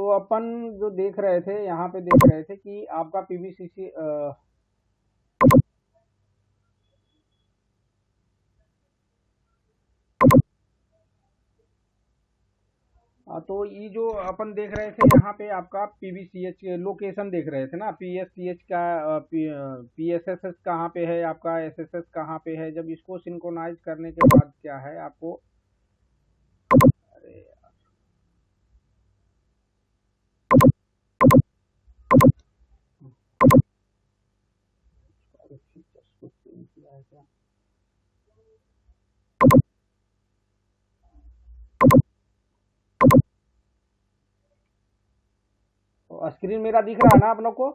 तो अपन जो देख रहे थे, यहाँ पे देख रहे थे कि आपका पीवीसीसी तो ये जो अपन देख रहे थे यहाँ पे आपका पीवीसीएच लोकेशन देख रहे थे ना, पीएससीएच का पीएसएसएस कहाँ पे है, आपका एसएसएस कहाँ पे है। जब इसको सिंक्रोनाइज करने के बाद क्या है आपको, अरे तो स्क्रीन मेरा दिख रहा है ना आप लोग को?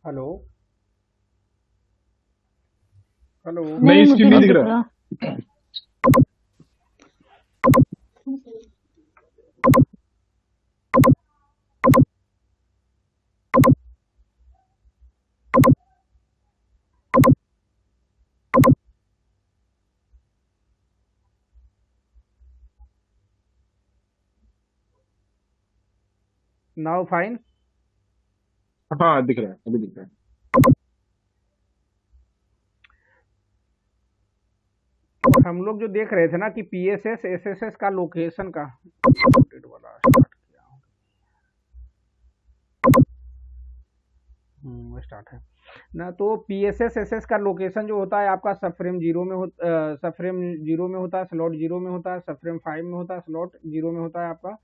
Hello hello. नहीं, स्क्रीन नहीं दिख रहा। Now fine. हाँ, दिख रहा है, अभी दिख रहा है। तो हम लोग जो देख रहे थे ना कि पीएसएस एसएसएस का लोकेशन का अपडेट वाला स्टार्ट किया, स्टार्ट है ना। तो पीएसएस एसएस का लोकेशन जो होता है आपका सबफ्रेम जीरो में सबफ्रेम जीरो में होता है, स्लॉट जीरो में होता है, सबफ्रेम 5 में होता है, स्लॉट जीरो में होता है आपका।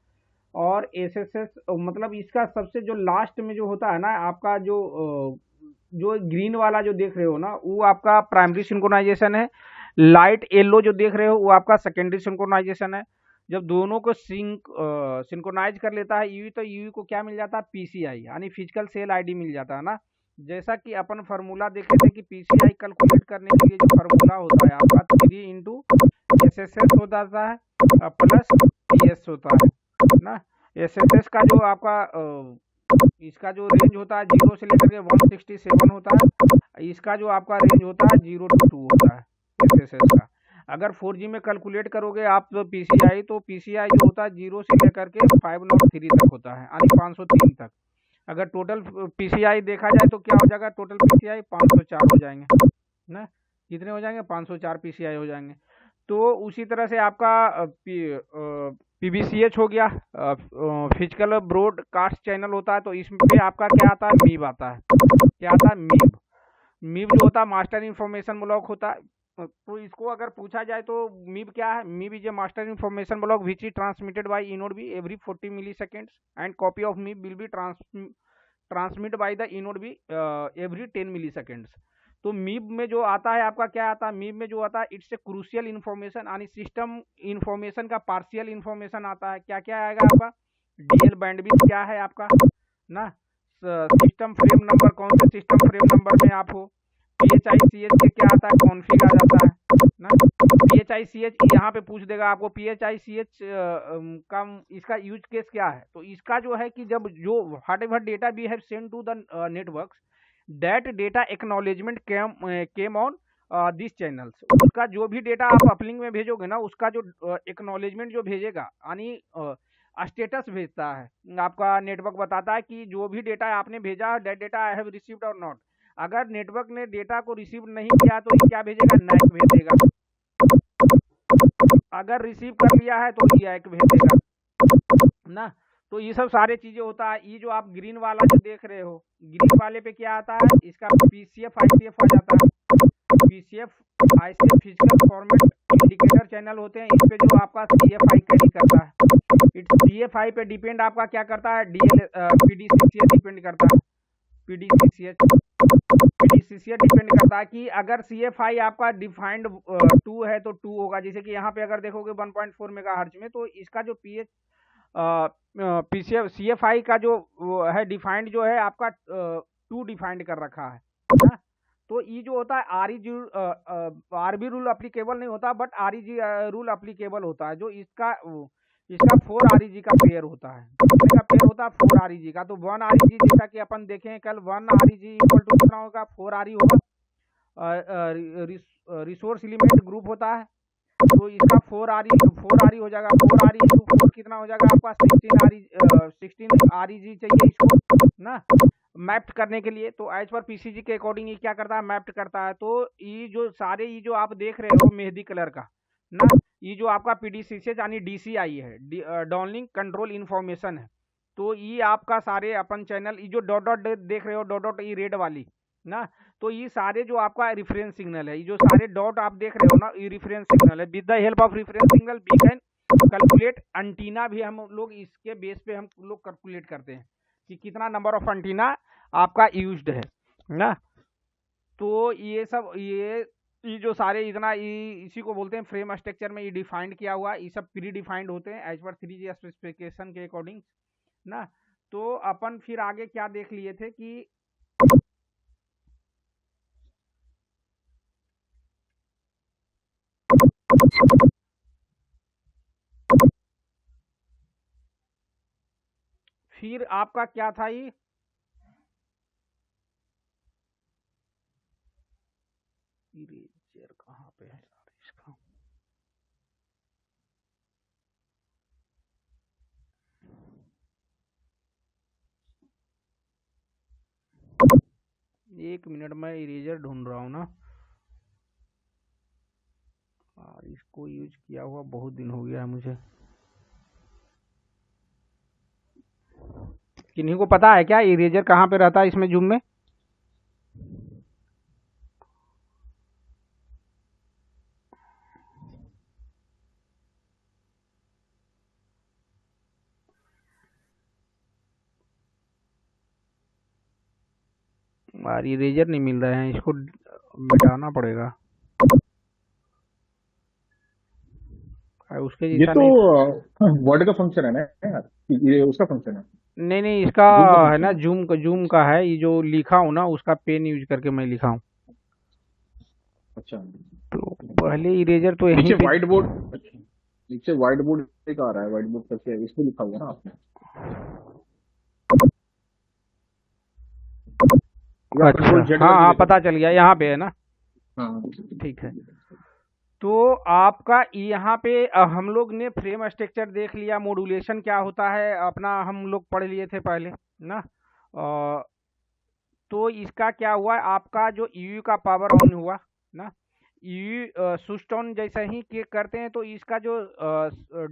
और एसएसएस मतलब इसका सबसे जो लास्ट में जो होता है ना आपका, जो ग्रीन वाला जो देख रहे हो ना, वो आपका प्राइमरी सिंक्रोनाइजेशन है। लाइट येलो जो देख रहे हो वो आपका सेकेंडरी सिंक्रोनाइजेशन है। जब दोनों को सिंक्रोनाइज कर लेता है यूवी, तो यूवी को क्या मिल जाता है, पीसीआई यानी फिजिकल सेल आईडी मिल जाता है ना। जैसा कि अपन फार्मूला देखे थे कि पीसीआई कैलकुलेट करने के लिए जो फार्मूला होता है आपका 3 इंटू एसएसएस होता है प्लस पीएस होता है ना। एसएसएस का जो आपका इसका जो रेंज होता है 0 से लेकर के 167 होता है। इसका जो आपका रेंज होता है 0 to 2 होता है एसएसएस का। अगर 4G में कैलकुलेट करोगे आप तो पीसीआई जो होता है 0 से लेकर के 503 तक होता है, यानी 503 तक। अगर टोटल पीसीआई देखा जाए तो क्या हो जाएगा, टोटल पीसीआई 504 हो जाएंगे ना। कितने हो जाएंगे, 504 पीसीआई हो जाएंगे। तो उसी तरह से आपका पीबीसीएच हो गया, फिजिकल ब्रॉडकास्ट चैनल होता है। तो इसमें आपका क्या आता है, मीब आता है। क्या आता है, मीब। मीब जो होता है मास्टर इन्फॉर्मेशन ब्लॉक होता है। तो इसको अगर पूछा जाए तो मीब क्या है, MIB is a master information block which is transmitted by eNode B every 40 milliseconds and copy of MIB will be transmit by the inode B every 10 milliseconds. तो मीब में जो आता है आपका क्या आता है, मीब में जो आता है इट्स ए क्रूशियल इन्फॉर्मेशन यानी सिस्टम इन्फॉर्मेशन का पार्शियल इन्फॉर्मेशन आता है। क्या क्या आएगा आपका, डीएल बैंडविड्थ क्या है आपका ना, सिस्टम फ्रेम नंबर, कौन से सिस्टम फ्रेम नंबर में आप हो। पीएचआईसीएच के क्या आता है, कॉन्फिग आ जाता है ना। पीएचआईसीएच यहाँ पे पूछ देगा आपको पीएचआईसीएच का इसका यूज केस क्या है। तो इसका जो है कि जब जो whatever data we have send to the networks that data acknowledgement came on this channels. उसका जो भी डेटा आप अपलिंक में भेजोगे ना, उसका जो एक्नॉलेजमेंट जो भेजेगा यानी स्टेटस भेजता है आपका, नेटवर्क बताता है कि जो भी डेटा आपने भेजा that data I have received और नॉट। अगर नेटवर्क ने डेटा को रिसीव नहीं किया तो ये क्या भेजेगा, नैक भेजेगा। अगर रिसीव कर लिया है तो ये एक भेजेगा ना। तो ये सब सारे चीजें होता है। ये जो आप ग्रीन वाला जो देख रहे हो, ग्रीन वाले पे क्या आता है, इसका पीसीएफ आईसीएफ आ जाता है। PCF ICF physical format indicator channel होते हैं। इस पे जो आपका सीएफआई कैरी करता है, इट्स सीएफआई पे डिपेंड आपका क्या करता है, डीएल पीडीसीसीएच डिपेंड करता है। पीडीसीसीएच डिपेंड करता है कि अगर सीएफआई आपका डिफाइंड 2 है तो 2 होगा। जैसे कि यहाँ पे अगर देखोगे 1.4 मेगाहर्ट्ज में, तो इसका जो पीसीएफ सीएफआई का जो है डिफाइंड जो है आपका 2 डिफाइंड कर रखा है ना। तो ये जो होता है आरबी रूल अप्लीकेबल नहीं होता, बट आरईजी रूल अप्लीकेबल होता है। जो इसका 4 आरईजी का पेयर होता है। कितने का पेयर होता है, 4 आरईजी का। तो 1 आरईजी जैसा कि अपन देखें कल, 1 आरईजी इक्वल टू कितना होगा, 4 आरई होगा। रिसोर्स एलिमेंट ग्रुप होता है तो इसका 4 RE हो जाएगा। 4 RE into 4 कितना हो जाएगा आपका 16 REG चाहिए इसको ना मैप्ड करने के लिए। तो एज पर पीसीजी के अकॉर्डिंग ये क्या करता है, मैप्ड करता है। तो ये जो सारे ये जो आप देख रहे हो मेहंदी कलर का ना, ये जो आपका पीडीसीसी यानी डीसीआई है, डाउनलिंक कंट्रोल इन्फॉर्मेशन है। तो ये आपका सारे अपन चैनल ये जो डॉट डॉट देख रहे हो, डॉट डॉट ये रेड वाली ना, तो ये सारे जो आपका रेफरेंस सिग्नल है, ये जो सारे डॉट आप देख रहे हो ना, ये रेफरेंस सिग्नल है। With the help of reference signal we can calculate antenna भी हम लोग इसके बेस पे हम लोग कैलकुलेट करते हैं कि कितना नंबर ऑफ एंटीना आपका यूज्ड है ना। तो ये सब ये जो सारे इतना इसी को बोलते हैं फ्रेम स्ट्रक्चर में ये डिफाइंड किया हुआ, ये सब प्री डिफाइंड होते हैं एज पर 3G स्पेसिफिकेशन के अकॉर्डिंग ना। तो अपन फिर आगे क्या देख लिए थे कि फिर आपका क्या था ये इरेजर कहाँ पे है यार इसका, एक मिनट में इरेजर ढूंढ रहा हूँ ना। इसको यूज किया हुआ बहुत दिन हो गया है मुझे। किन्हीं को पता है क्या इरेजर कहाँ पे रहता है इसमें जूम में? यार इरेजर नहीं मिल रहे हैं, इसको मिटाना पड़ेगा। उसके ये जैसा तो नहीं। वर्ड का फंक्शन है ना यार, ये उसका फंक्शन है, नहीं नहीं, इसका जूम का है फंक्शन ना है। जूम का है। ये जो लिखा हूँ ना उसका पेन यूज करके मैं लिखा हूँ। अच्छा, तो पहले इरेजर तो यहीं नीचे पे व्हाइट बोर्ड, नीचे व्हाइट बोर्ड एक आ रहा है, व्हाइट बोर्ड करके इसमें लिखा हुआ ना आपने, या कंट्रोल अच्छा जेड हाँ करके हाँ देखो। पता चल गया, यहाँ पे है ना। हाँ ठीक है। तो आपका यहाँ पे हम लोग ने फ्रेम स्ट्रक्चर देख लिया, मॉड्यूलेशन क्या होता है अपना हम लोग पढ़ लिए थे पहले ना। तो इसका क्या हुआ, आपका जो ईयू का पावर ऑन हुआ ना, ईयू स्विच ऑन जैसे ही क्लिक करते हैं तो इसका जो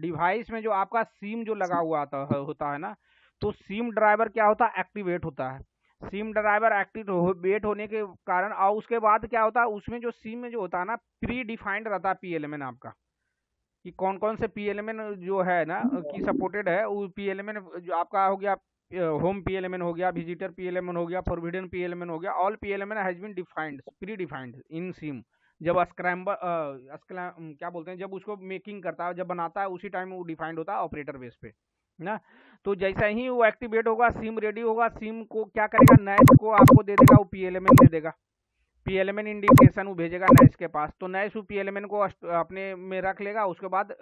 डिवाइस में जो आपका सिम जो लगा हुआ होता है ना, तो सिम ड्राइवर क्या होता है, एक्टिवेट होता है। सिम ड्राइवर एक्टिवेट होने के कारण और उसके बाद क्या होता है, उसमें जो सिम में जो होता है ना प्री डिफाइंड रहता है पीएलएमएन आपका, कि कौन कौन से पीएलएमएन जो है ना की सपोर्टेड है। वो पीएलएमएन जो आपका हो गया होम पीएलएमएन हो गया, विजिटर पीएलएमएन हो गया, फोरबिडन पीएलएमएन हो गया। All PLMN has been defined predefined in SIM. जब स्क्रैम्बल क्या बोलते हैं, जब उसको मेकिंग करता है, जब बनाता है उसी टाइम वो डिफाइंड होता है ऑपरेटर बेस पे ना। तो जैसा ही वो एक्टिवेट होगा, सिम रेडी होगा, सिम को क्या करेगा, नैश को आपको दे देगा, वो पीएलएमएन दे देगा, पीएलएमएन इंडिकेशन वो भेजेगा नैश के पास। तो नैश वो पीएलएमएन को अपने में रख लेगा। उसके बाद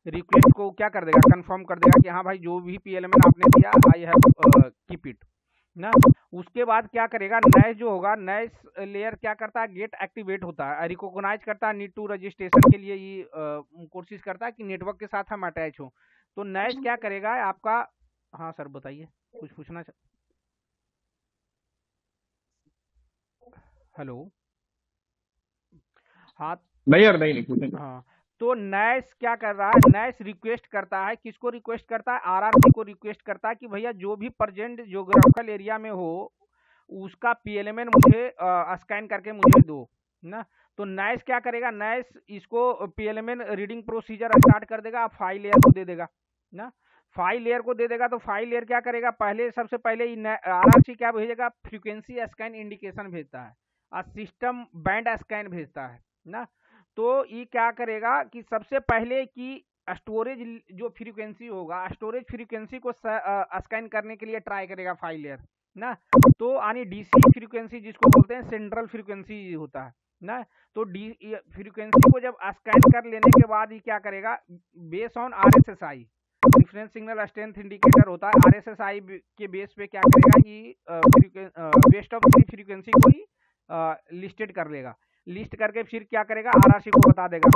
रिक्वेस्ट को क्या कर देगा, कंफर्म कर देगा कि हाँ भाई जो भी पीएलएमएन आपने दिया आई हैव कीप इट ना। उसके बाद क्या करेगा, नैश जो होगा, नैश लेयर क्या करता है, गेट एक्टिवेट होता है, रिकॉग्नाइज करता है नीड टू रजिस्ट्रेशन के लिए। ये कोशिश करता है कि नेटवर्क के साथ हम अटैच हो। तो नैश क्या करेगा आपका, हाँ सर बताइए कुछ पूछना हेलो। हाँ नहीं यार, नहीं नहीं पूछेंगे। हाँ, तो नैश क्या कर रहा है, नैश रिक्वेस्ट करता है, किसको रिक्वेस्ट करता है, आरआरसी को रिक्वेस्ट करता है कि भैया जो भी प्रेजेंट ज्योग्राफिकल एरिया में हो उसका पीएलएमएन मुझे स्कैन करके मुझे दो ना। तो नैश क्या करेगा, नैश इसको पीएलएमएन रीडिंग प्रोसीजर स्टार्ट कर देगा, फाइल लेयर को दे देगा ना। फाइल लेयर को दे देगा तो फाइल लेयर क्या करेगा, पहले सबसे पहले आरआरसी क्या भेजेगा, फ्रीक्वेंसी स्कैन इंडिकेशन भेजता है और सिस्टम बैंड स्कैन भेजता है ना। तो ये क्या करेगा कि सबसे पहले की स्टोरेज जो फ्रीक्वेंसी होगा, स्टोरेज फ्रीक्वेंसी को स्कैन करने के लिए ट्राई करेगा फाइल लेयर ना। तो यानी डीसी फ्रीक्वेंसी जिसको बोलते हैं सेंट्रल फ्रीक्वेंसी होता है ना। तो डी फ्रीक्वेंसी को जब स्कैन कर लेने के बाद ये क्या करेगा, base on RSSI reference signal strength indicator होता है, आरएसएसआई के बेस पे क्या करेगा कि बेस्ट ऑफ फ्रीक्वेंसी को ही लिस्टेड कर लेगा। लिस्ट करके फिर क्या करेगा, आरआरसी को बता देगा।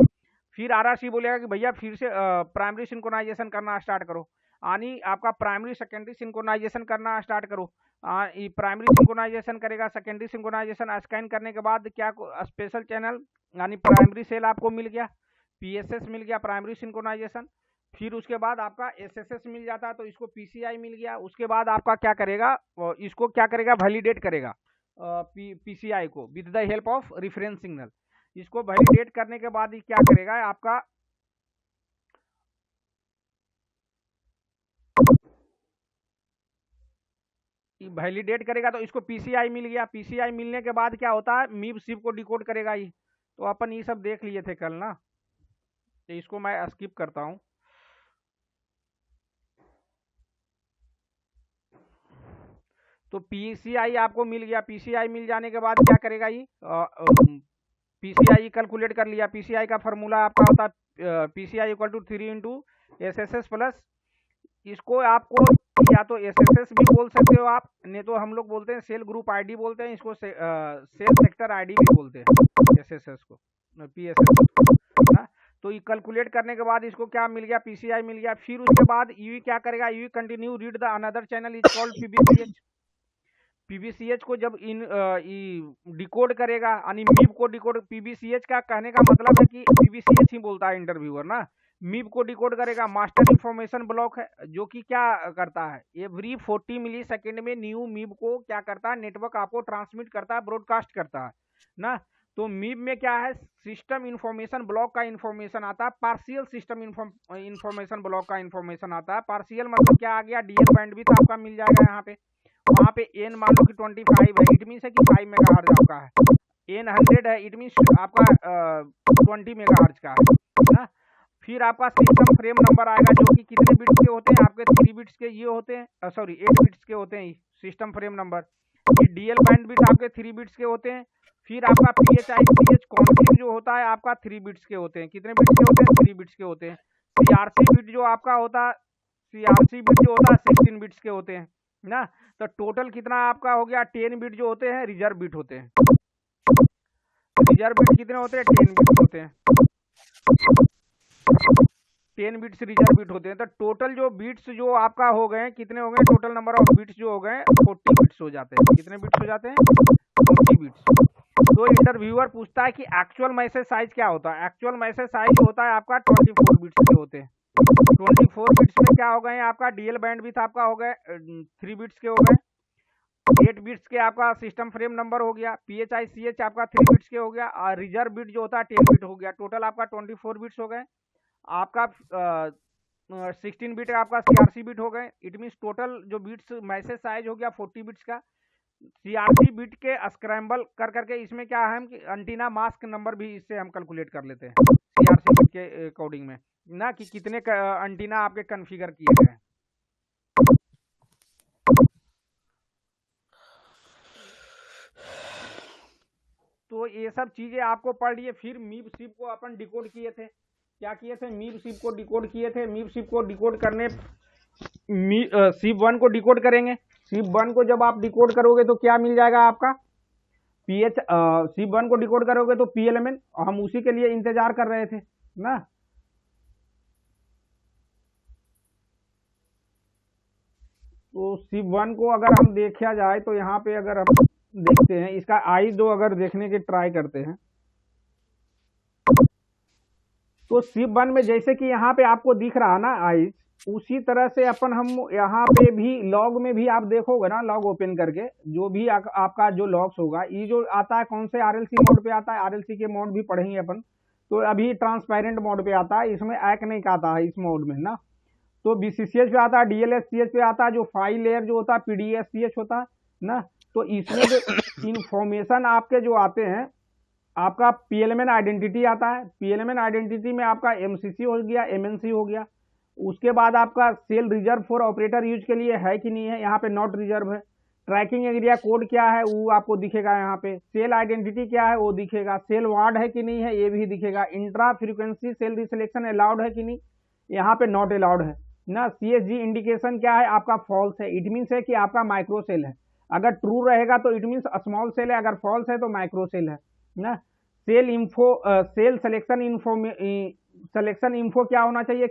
फिर आरआरसी बोलेगा कि भैया फिर से प्राइमरी सिंक्रोनाइजेशन करना स्टार्ट करो, यानी आपका प्राइमरी सेकेंडरी सिंक्रोनाइजेशन करना स्टार्ट करो। प्राइमरी सिंक्रोनाइजेशन करेगा, सेकेंडरी सिंक्रोनाइजेशन स्कैन करने के बाद क्या स्पेशल चैनल यानी प्राइमरी सेल आपको मिल गया, पीएसएस मिल गया, प्राइमरी सिंक्रोनाइजेशन। फिर उसके बाद आपका एसएसएस मिल जाता है, तो इसको पीसीआई मिल गया। उसके बाद आपका क्या करेगा, इसको क्या करेगा, वैलिडेट करेगा पीसीआई को with the help of reference signal. इसको वैलिडेट करने के बाद ही क्या करेगा आपका वैलिडेट करेगा, तो इसको पीसीआई मिल गया। पीसीआई मिलने के बाद क्या होता है, मीब सिप को डिकोड करेगा ही। तो अपन ये सब देख लिए थे कल ना, तो इसको मैं स्किप करता हूँ। तो पीसीआई आपको मिल गया। पीसीआई मिल जाने के बाद क्या करेगा ये, पीसीआई कैलकुलेट कर लिया। पीसीआई का फॉर्मूला आपका होता है PCI equal to 3 into SSS plus, इसको आपको या तो एसएसएस भी बोल सकते हो आप, नहीं तो हम लोग बोलते हैं सेल ग्रुप आईडी बोलते हैं इसको, सेल सेक्टर आईडी भी बोलते हैं एसएसएस को, पीएसएस ना। तो ये कैलकुलेट करने के बाद इसको क्या मिल गया, पीसीआई मिल गया। फिर उसके बाद यूई क्या करेगा, UE continue read the another channel is called PBCH. PBCH को जब इन डिकोड करेगा, यानी मीब को डिकोड, पीबीसीएच का कहने का मतलब है कि पीबीसीएच ही बोलता है इंटरव्यूअर ना, मीब को डिकोड करेगा। मास्टर इंफॉर्मेशन ब्लॉक है जो कि क्या करता है, एवरी 40 मिली सेकेंड में न्यू मीब को क्या करता है, नेटवर्क आपको ट्रांसमिट करता है, ब्रॉडकास्ट करता है ना। तो मीब में क्या है, सिस्टम इंफॉर्मेशन ब्लॉक का इंफॉर्मेशन आता है, पार्शियल सिस्टम इंफॉर्मेशन ब्लॉक का इंफॉर्मेशन आता है। पार्शियल मतलब क्या आ गया, डीएल बैंडविड्थ आपका मिल जाएगा यहाँ पे। वहाँ पे एन मान लो कि 25 है, इट मीन्स है कि 5 मेगाहर्ट्ज आपका है। एन 100 है, इट मीन्स आपका 20 मेगाहर्ट्ज का है ना। फिर आपका सिस्टम फ्रेम नंबर आएगा जो कि कितने बिट्स के होते हैं आपके, 3 बिट्स के ये होते हैं, सॉरी 8 बिट्स के होते हैं system frame number. DL bandwidth आपके 3 बिट्स के होते हैं। फिर आपका पीएचआईसीएच कॉन्फिग जो होता है आपका 3 बिट्स के होते हैं। कितने बिट्स के होते हैं, 3 बिट्स के होते हैं। सीआरसी बिट जो आपका होता है, सीआरसी बिट जो होता है 16 बिट्स के होते हैं ना। तो टोटल कितना आपका हो गया, 10 बिट जो होते हैं रिजर्व बिट होते हैं। रिजर्व बिट कितने होते हैं, 10 बिट्स होते हैं, 10 बिट्स रिजर्व बिट होते हैं। तो टोटल जो बिट्स जो आपका हो गए कितने हो गए, टोटल नंबर ऑफ बिट्स जो हो गए 40 बिट्स हो जाते हैं। कितने बिट्स हो जाते हैं, 40 बिट्स। तो इंटरव्यूअर पूछता है कि एक्चुअल मैसेज साइज क्या होता है। एक्चुअल मैसेज साइज होता है आपका 24 बिट्स के होते हैं। 24 बिट्स में क्या हो गए आपका, डीएल बैंडविड्थ आपका हो गए 3 बिट्स के हो गए, 8 बिट्स के आपका सिस्टम फ्रेम नंबर हो गया, पीएचआईसीएच आपका 3 बिट्स के हो गया, और रिजर्व बिट जो होता है 10 बिट हो गया। टोटल आपका 24 बिट्स हो गए। आपका 16 बिट आपका सीआरसी बिट हो गए। इट मीन्स टोटल जो बिट्स मैसेज साइज हो गया 40 बिट्स का। सीआरसी बिट के स्क्रैम्बल कर करके इसमें क्या है कि एंटीना मास्क नंबर भी इससे हम कैलकुलेट कर लेते हैं सीआरसी बिट के अकॉर्डिंग में ना, कि कितने एंटीना आपके कॉन्फ़िगर किए गए हैं। तो ये सब चीजें आपको पढ़ लिए। फिर मीब सिप को अपन डिकोड किए थे। क्या किए थे, मीब सिप को डिकोड किए थे। मीब सिप को डिकोड करने सिप 1 को डिकोड करेंगे। सिप 1 को जब आप डिकोड करोगे तो क्या मिल जाएगा आपका, सिप 1 को डिकोड करोगे तो पीएलएमएन, हम उसी के लिए इंतजार कर रहे थे ना। तो सिप 1 को अगर हम देखा जाए तो यहाँ पे अगर हम देखते हैं इसका I2 अगर देखने के ट्राई करते हैं तो सिप 1 में जैसे कि यहाँ पे आपको दिख रहा ना I, उसी तरह से अपन हम यहाँ पे भी लॉग में भी आप देखोगे ना, लॉग ओपन करके जो भी आपका जो लॉग्स होगा, ये जो आता है कौन से आरएलसी मोड पे आता है, आरएलसी के मोड भी पढ़ेंगे अपन। तो अभी ट्रांसपेरेंट मोड पे आता है, इसमें एक नहीं आता है इस मोड में ना। तो बीसीसीएच पे आता है, डीएलएससीएच पे आता है, जो फाइल लेयर जो होता है पीडीएससीएच होता है ना। तो इसमें जो इंफॉर्मेशन आपके जो आते हैं, आपका पीएलएमएन आइडेंटिटी आता है। पीएलएमएन आइडेंटिटी में आपका एमसीसी हो गया, एमएनसी हो गया। उसके बाद आपका cell reserve for operator use के लिए है कि नहीं है, यहाँ पे नॉट रिजर्व है। ट्रैकिंग एरिया कोड क्या है वो आपको दिखेगा यहाँ पे। सेल आइडेंटिटी क्या है वो दिखेगा। सेल वार्ड है कि नहीं है ये भी दिखेगा। इंट्रा फ्रीक्वेंसी सेल रिसिलेक्शन अलाउड है कि नहीं, यहाँ पे नॉट अलाउड है ना। सीएसजी इंडिकेशन क्या है आपका, फॉल्स है। इट मीन्स है कि आपका माइक्रो सेल है। अगर ट्रू रहेगा तो इट मीन्स स्मॉल सेल है, अगर फॉल्स है तो माइक्रो सेल है ना। Cell info cell selection selection info क्या होना चाहिए,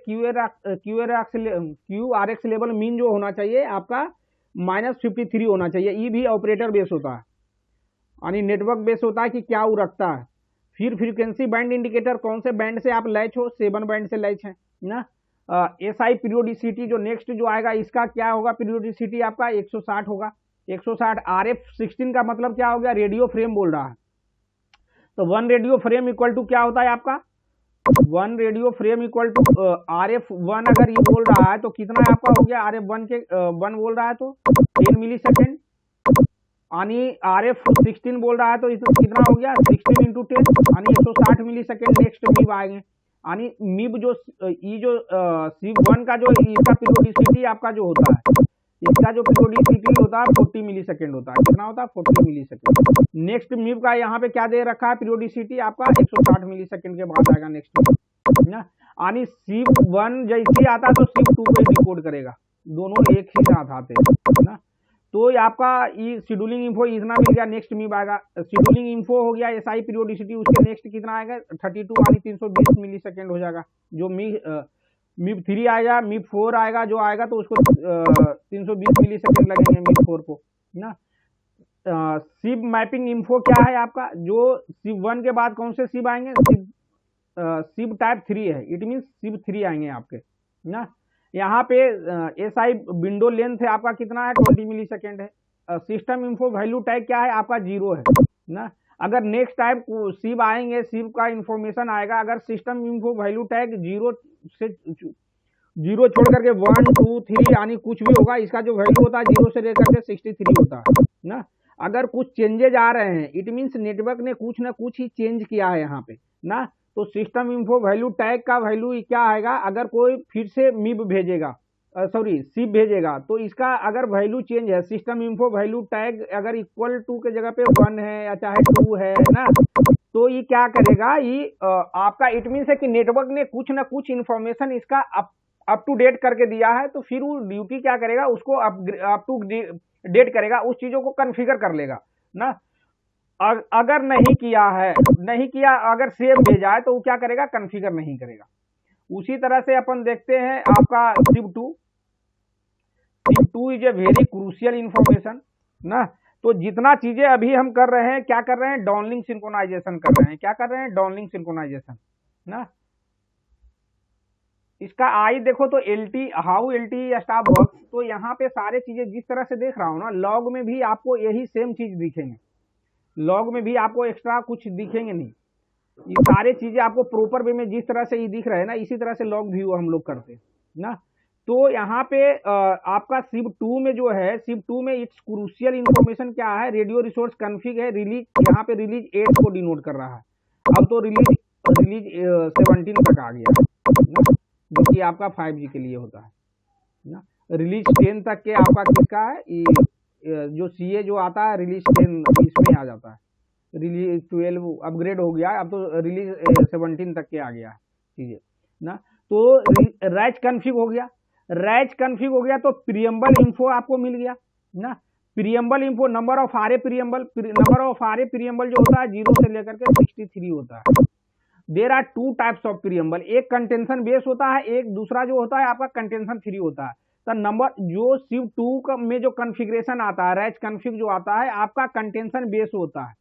QRX लेवल मीन जो होना चाहिए आपका -53 होना चाहिए। ये भी ऑपरेटर बेस होता है, यानी नेटवर्क बेस होता है कि क्या वो रखता है। फिर फ्रीक्वेंसी बैंड इंडिकेटर, कौन से बैंड से आप लैच हो, 7 बैंड से लैच है ना। SI पीरियोडिसिटी जो नेक्स्ट जो आएगा इसका क्या होगा, पीरियोडिसिटी आपका 160 होगा। 160 RF16 का मतलब क्या हो गया, रेडियो फ्रेम बोल रहा है। तो 1 रेडियो फ्रेम इक्वल टू क्या होता है आपका, 1 radio frame equal to RF1 अगर ये बोल रहा है तो कितना आपका हो गया, RF1 के 1 बोल रहा है तो 10 मिली सेकेंड, यानी RF16 बोल रहा है तो इसमें कितना हो गया 16 इंटू 10 यानी 160 मिली सेकेंड नेक्स्ट मीब आएंगे। यानी मीब जो ये जो SIB1 का जो इसका पीरियोडिसिटी आपका जो होता है, इसका जो पीरियोडिसिटी होता है 40 मिली सेकेंड होता है। कितना होता है 40 मिली सेकेंड। नेक्स्ट मीब का यहाँ पे क्या दे रखा है, पीरियोडिसिटी आपका 160 मिली सेकेंड के बाद आएगा नेक्स्ट मीब ना। यानी SIB1 जैसे आता है तो SIB2 को डिकोड करेगा, दोनों एक ही साथ आते हैं ना। तो ये आपका ये शेड्यूलिंग इन्फो इतना मिल गया। नेक्स्ट मीब आएगा, शेड्यूलिंग इन्फो हो गया SI पीरियोडिसिटी, उसके नेक्स्ट कितना आएगा 32 यानी 320 मिली सेकेंड हो जाएगा। जो मीब 3 आएगा, मीब 4 आएगा जो आएगा तो उसको 320 मिली सेकेंड लगेंगे मीब 4 को ना। SIB मैपिंग इन्फो क्या है आपका, जो SIB1 के बाद कौन से SIB आएंगे, SIB टाइप 3 है, इट मीन SIB 3 आएंगे आपके ना। यहाँ पे SI विंडो लेंथ है आपका कितना है 20 मिली सेकेंड है। सिस्टम इन्फो वैल्यू टैग क्या है आपका 0 है ना। अगर नेक्स्ट टाइप SIB आएंगे, SIB का इंफॉर्मेशन आएगा, अगर सिस्टम इन्फो वैल्यू टैग 0 से 0 छोड़ करके 1 2 3 यानी कुछ भी होगा, इसका जो वैल्यू होता है 0 से लेकर के 63 होता है ना। अगर कुछ चेंजेज आ रहे हैं इट मीन्स नेटवर्क ने कुछ ना कुछ ही चेंज किया है यहाँ पे ना। तो सिस्टम इन्फो वैल्यू टैग का वैल्यू क्या आएगा, अगर कोई फिर से मीब भेजेगा SIB भेजेगा तो इसका अगर वैल्यू चेंज है, सिस्टम इन्फो वैल्यू टैग अगर इक्वल टू के जगह पे 1 है या चाहे 2 है ना, तो ये क्या करेगा, ये आपका इट मीन्स है कि नेटवर्क ने कुछ ना कुछ इंफॉर्मेशन इसका अप टू डेट करके दिया है। तो फिर वो ड्यूटी क्या करेगा, उसको अप टू डेट करेगा, उस चीजों को कन्फिगर कर लेगा ना। अगर नहीं किया अगर सेम भेजा है तो वो क्या करेगा, कन्फिगर नहीं करेगा। उसी तरह से अपन देखते हैं आपका SIB2 is a very crucial information ना। तो जितना चीजें अभी हम कर रहे हैं, क्या कर रहे हैं, डाउनलिंक सिंक्रोनाइजेशन कर रहे हैं। क्या कर रहे हैं, डाउनलिंक सिंक्रोनाइजेशन ना। इसका आई देखो तो हाउ LTE स्टाफ वर्क्स, तो यहाँ पे सारे चीजें जिस तरह से देख रहा हूँ ना, लॉग में भी आपको यही सेम चीज दिखेंगे, लॉग में भी आपको एक्स्ट्रा कुछ दिखेंगे नहीं। ये सारे चीजें आपको प्रॉपर वे में जिस तरह से ये दिख रहे हैं ना, इसी तरह से लॉग व्यू हम लोग करते हैं ना। तो यहाँ पे आपका SIB2 में जो है, SIB2 में इट्स क्रूशियल इंफॉर्मेशन क्या है, रेडियो रिसोर्स कन्फिग है, रिलीज यहाँ पे रिलीज 8 को डिनोट कर रहा है। अब तो रिलीज 17 तक आ गया ना, जो कि आपका 5G के लिए होता है ना। रिलीज 10 तक के आपका किसका है, जो CA जो आता है रिलीज 10 इसमें आ जाता है। रिलीज 12 अपग्रेड हो गया, अब तो रिलीज 17 तक के आ गया चीजें ना। तो रैच कन्फिग हो गया, रैच कन्फिग हो गया तो प्रीएम्बल इन्फो आपको मिल गया ना। Preamble info, number of RA preamble जो होता है 0 से लेकर के 63 होता है। There are 2 types of preamble, एक कंटेंशन बेस होता है, एक दूसरा जो होता है आपका कंटेंशन फ्री होता है। तो नंबर जो SIB2 में जो कॉन्फ़िगरेशन आता है, रैच कन्फिग जो आता है आपका कंटेंशन बेस होता है,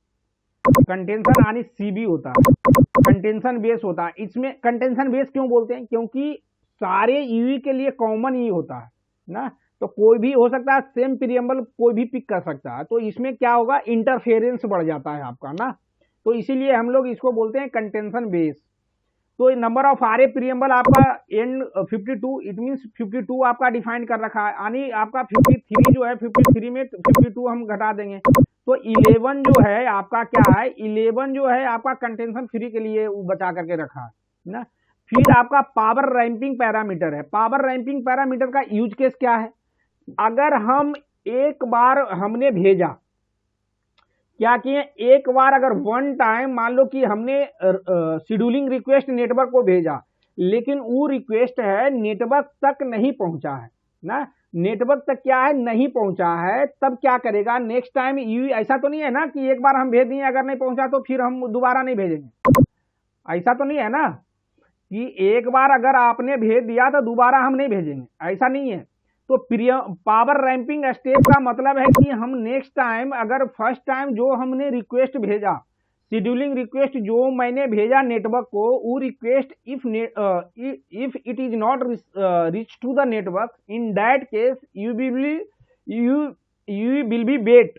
कंटेंशन यानी CB होता है, कंटेंशन बेस होता है। इसमें कंटेंशन बेस क्यों बोलते हैं, क्योंकि सारे यूई के लिए कॉमन ही होता है ना। तो कोई भी हो सकता है, सेम प्रीएम्बल कोई भी पिक कर सकता है, तो इसमें क्या होगा, इंटरफेरेंस बढ़ जाता है आपका ना। तो इसीलिए हम लोग इसको बोलते हैं कंटेंशन बेस। तो नंबर ऑफ आरए प्रीएम्बल आपका एंड 52, इट मीन्स 52 आपका डिफाइन कर रखा है, यानी आपका 53 जो है 53 में 52 हम घटा देंगे तो 11 जो है आपका क्या है, 11 जो है आपका कंटेंशन फ्री के लिए बचा करके रखा है ना। फिर आपका पावर रैंपिंग पैरामीटर है। पावर रैंपिंग पैरामीटर का यूज केस क्या है, अगर हम एक बार हमने भेजा, क्या किए, एक बार अगर वन टाइम मान लो कि हमने शेड्यूलिंग रिक्वेस्ट नेटवर्क को भेजा, लेकिन वो रिक्वेस्ट है नेटवर्क तक नहीं पहुंचा है ना, नेटवर्क तक क्या है नहीं पहुंचा है, तब क्या करेगा, नेक्स्ट टाइम यू ऐसा तो नहीं है ना कि एक बार हम भेज दिए अगर नहीं पहुंचा तो फिर हम दोबारा नहीं भेजेंगे, ऐसा तो नहीं है ना। कि एक बार अगर आपने भेज दिया तो दोबारा हम नहीं भेजेंगे, ऐसा नहीं है। तो पावर रैंपिंग स्टेप का मतलब है कि हम नेक्स्ट टाइम अगर फर्स्ट टाइम जो हमने रिक्वेस्ट भेजा, शेड्यूलिंग रिक्वेस्ट जो मैंने भेजा नेटवर्क को, वो request if it is not reach to the network, in that case you will be wait.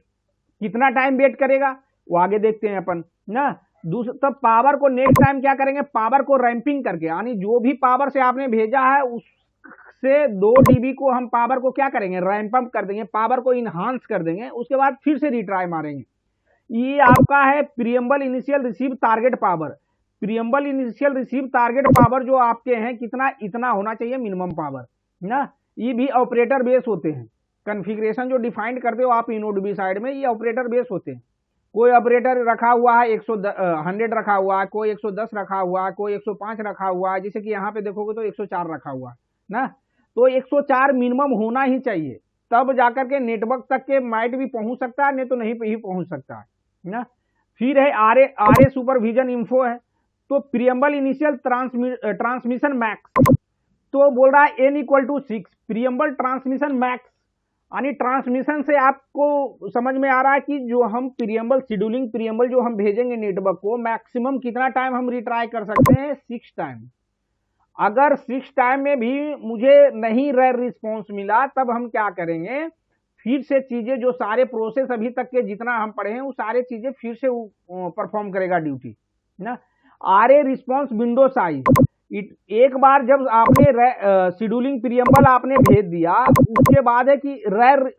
कितना टाइम वेट करेगा वो आगे देखते हैं अपन ना। दूसरा तब पावर को नेक्स्ट टाइम क्या करेंगे, पावर को रैंपिंग करके, यानी जो भी पावर से आपने भेजा है उससे 2 dB को हम पावर को क्या करेंगे, रैंप अप कर देंगे, पावर को इनहांस कर देंगे, उसके बाद फिर से रिट्राई मारेंगे। ये आपका है preamble initial receive target power. Preamble initial receive target power जो आपके हैं कितना, इतना होना चाहिए मिनिमम पावर ना। ये भी ऑपरेटर बेस होते हैं, कॉन्फ़िगरेशन जो डिफाइंड करते हो आप इनोडबी साइड में, ये ऑपरेटर बेस होते हैं। कोई ऑपरेटर रखा हुआ है 100 रखा हुआ है, कोई 110 रखा हुआ है, कोई 105 रखा हुआ है, जैसे कि यहाँ पे देखोगे तो 104 रखा हुआ है ना। तो 104 मिनिमम होना ही चाहिए, तब जाकर के नेटवर्क तक के माइट भी पहुंच सकता है, नहीं तो नहीं भी पहुंच सकता है ना। फिर है आरए सुपरविजन इन्फो है। तो प्रीएम्बल इनिशियल ट्रांसमिशन मैक्स, तो बोल रहा है n = 6 प्रीएम्बल ट्रांसमिशन मैक्स, यानी ट्रांसमिशन से आपको समझ में आ रहा है कि जो हम प्रीएम्बल शेड्यूलिंग प्रीएम्बल जो हम भेजेंगे नेटवर्क को, मैक्सिमम कितना टाइम हम रिट्राई कर सकते हैं, 6 टाइम। अगर 6 टाइम में भी मुझे नहीं रेयर रिस्पॉन्स मिला, तब हम क्या करेंगे, फिर से चीजें जो सारे प्रोसेस अभी तक के जितना हम पढ़े हैं वो सारे चीजें फिर से परफॉर्म करेगा ड्यूटी ना। आरए रिस्पॉन्स विंडो साइज, एक बार जब आपने शेड्यूलिंग प्रीएम्बल आपने भेज दिया, उसके बाद है कि RAR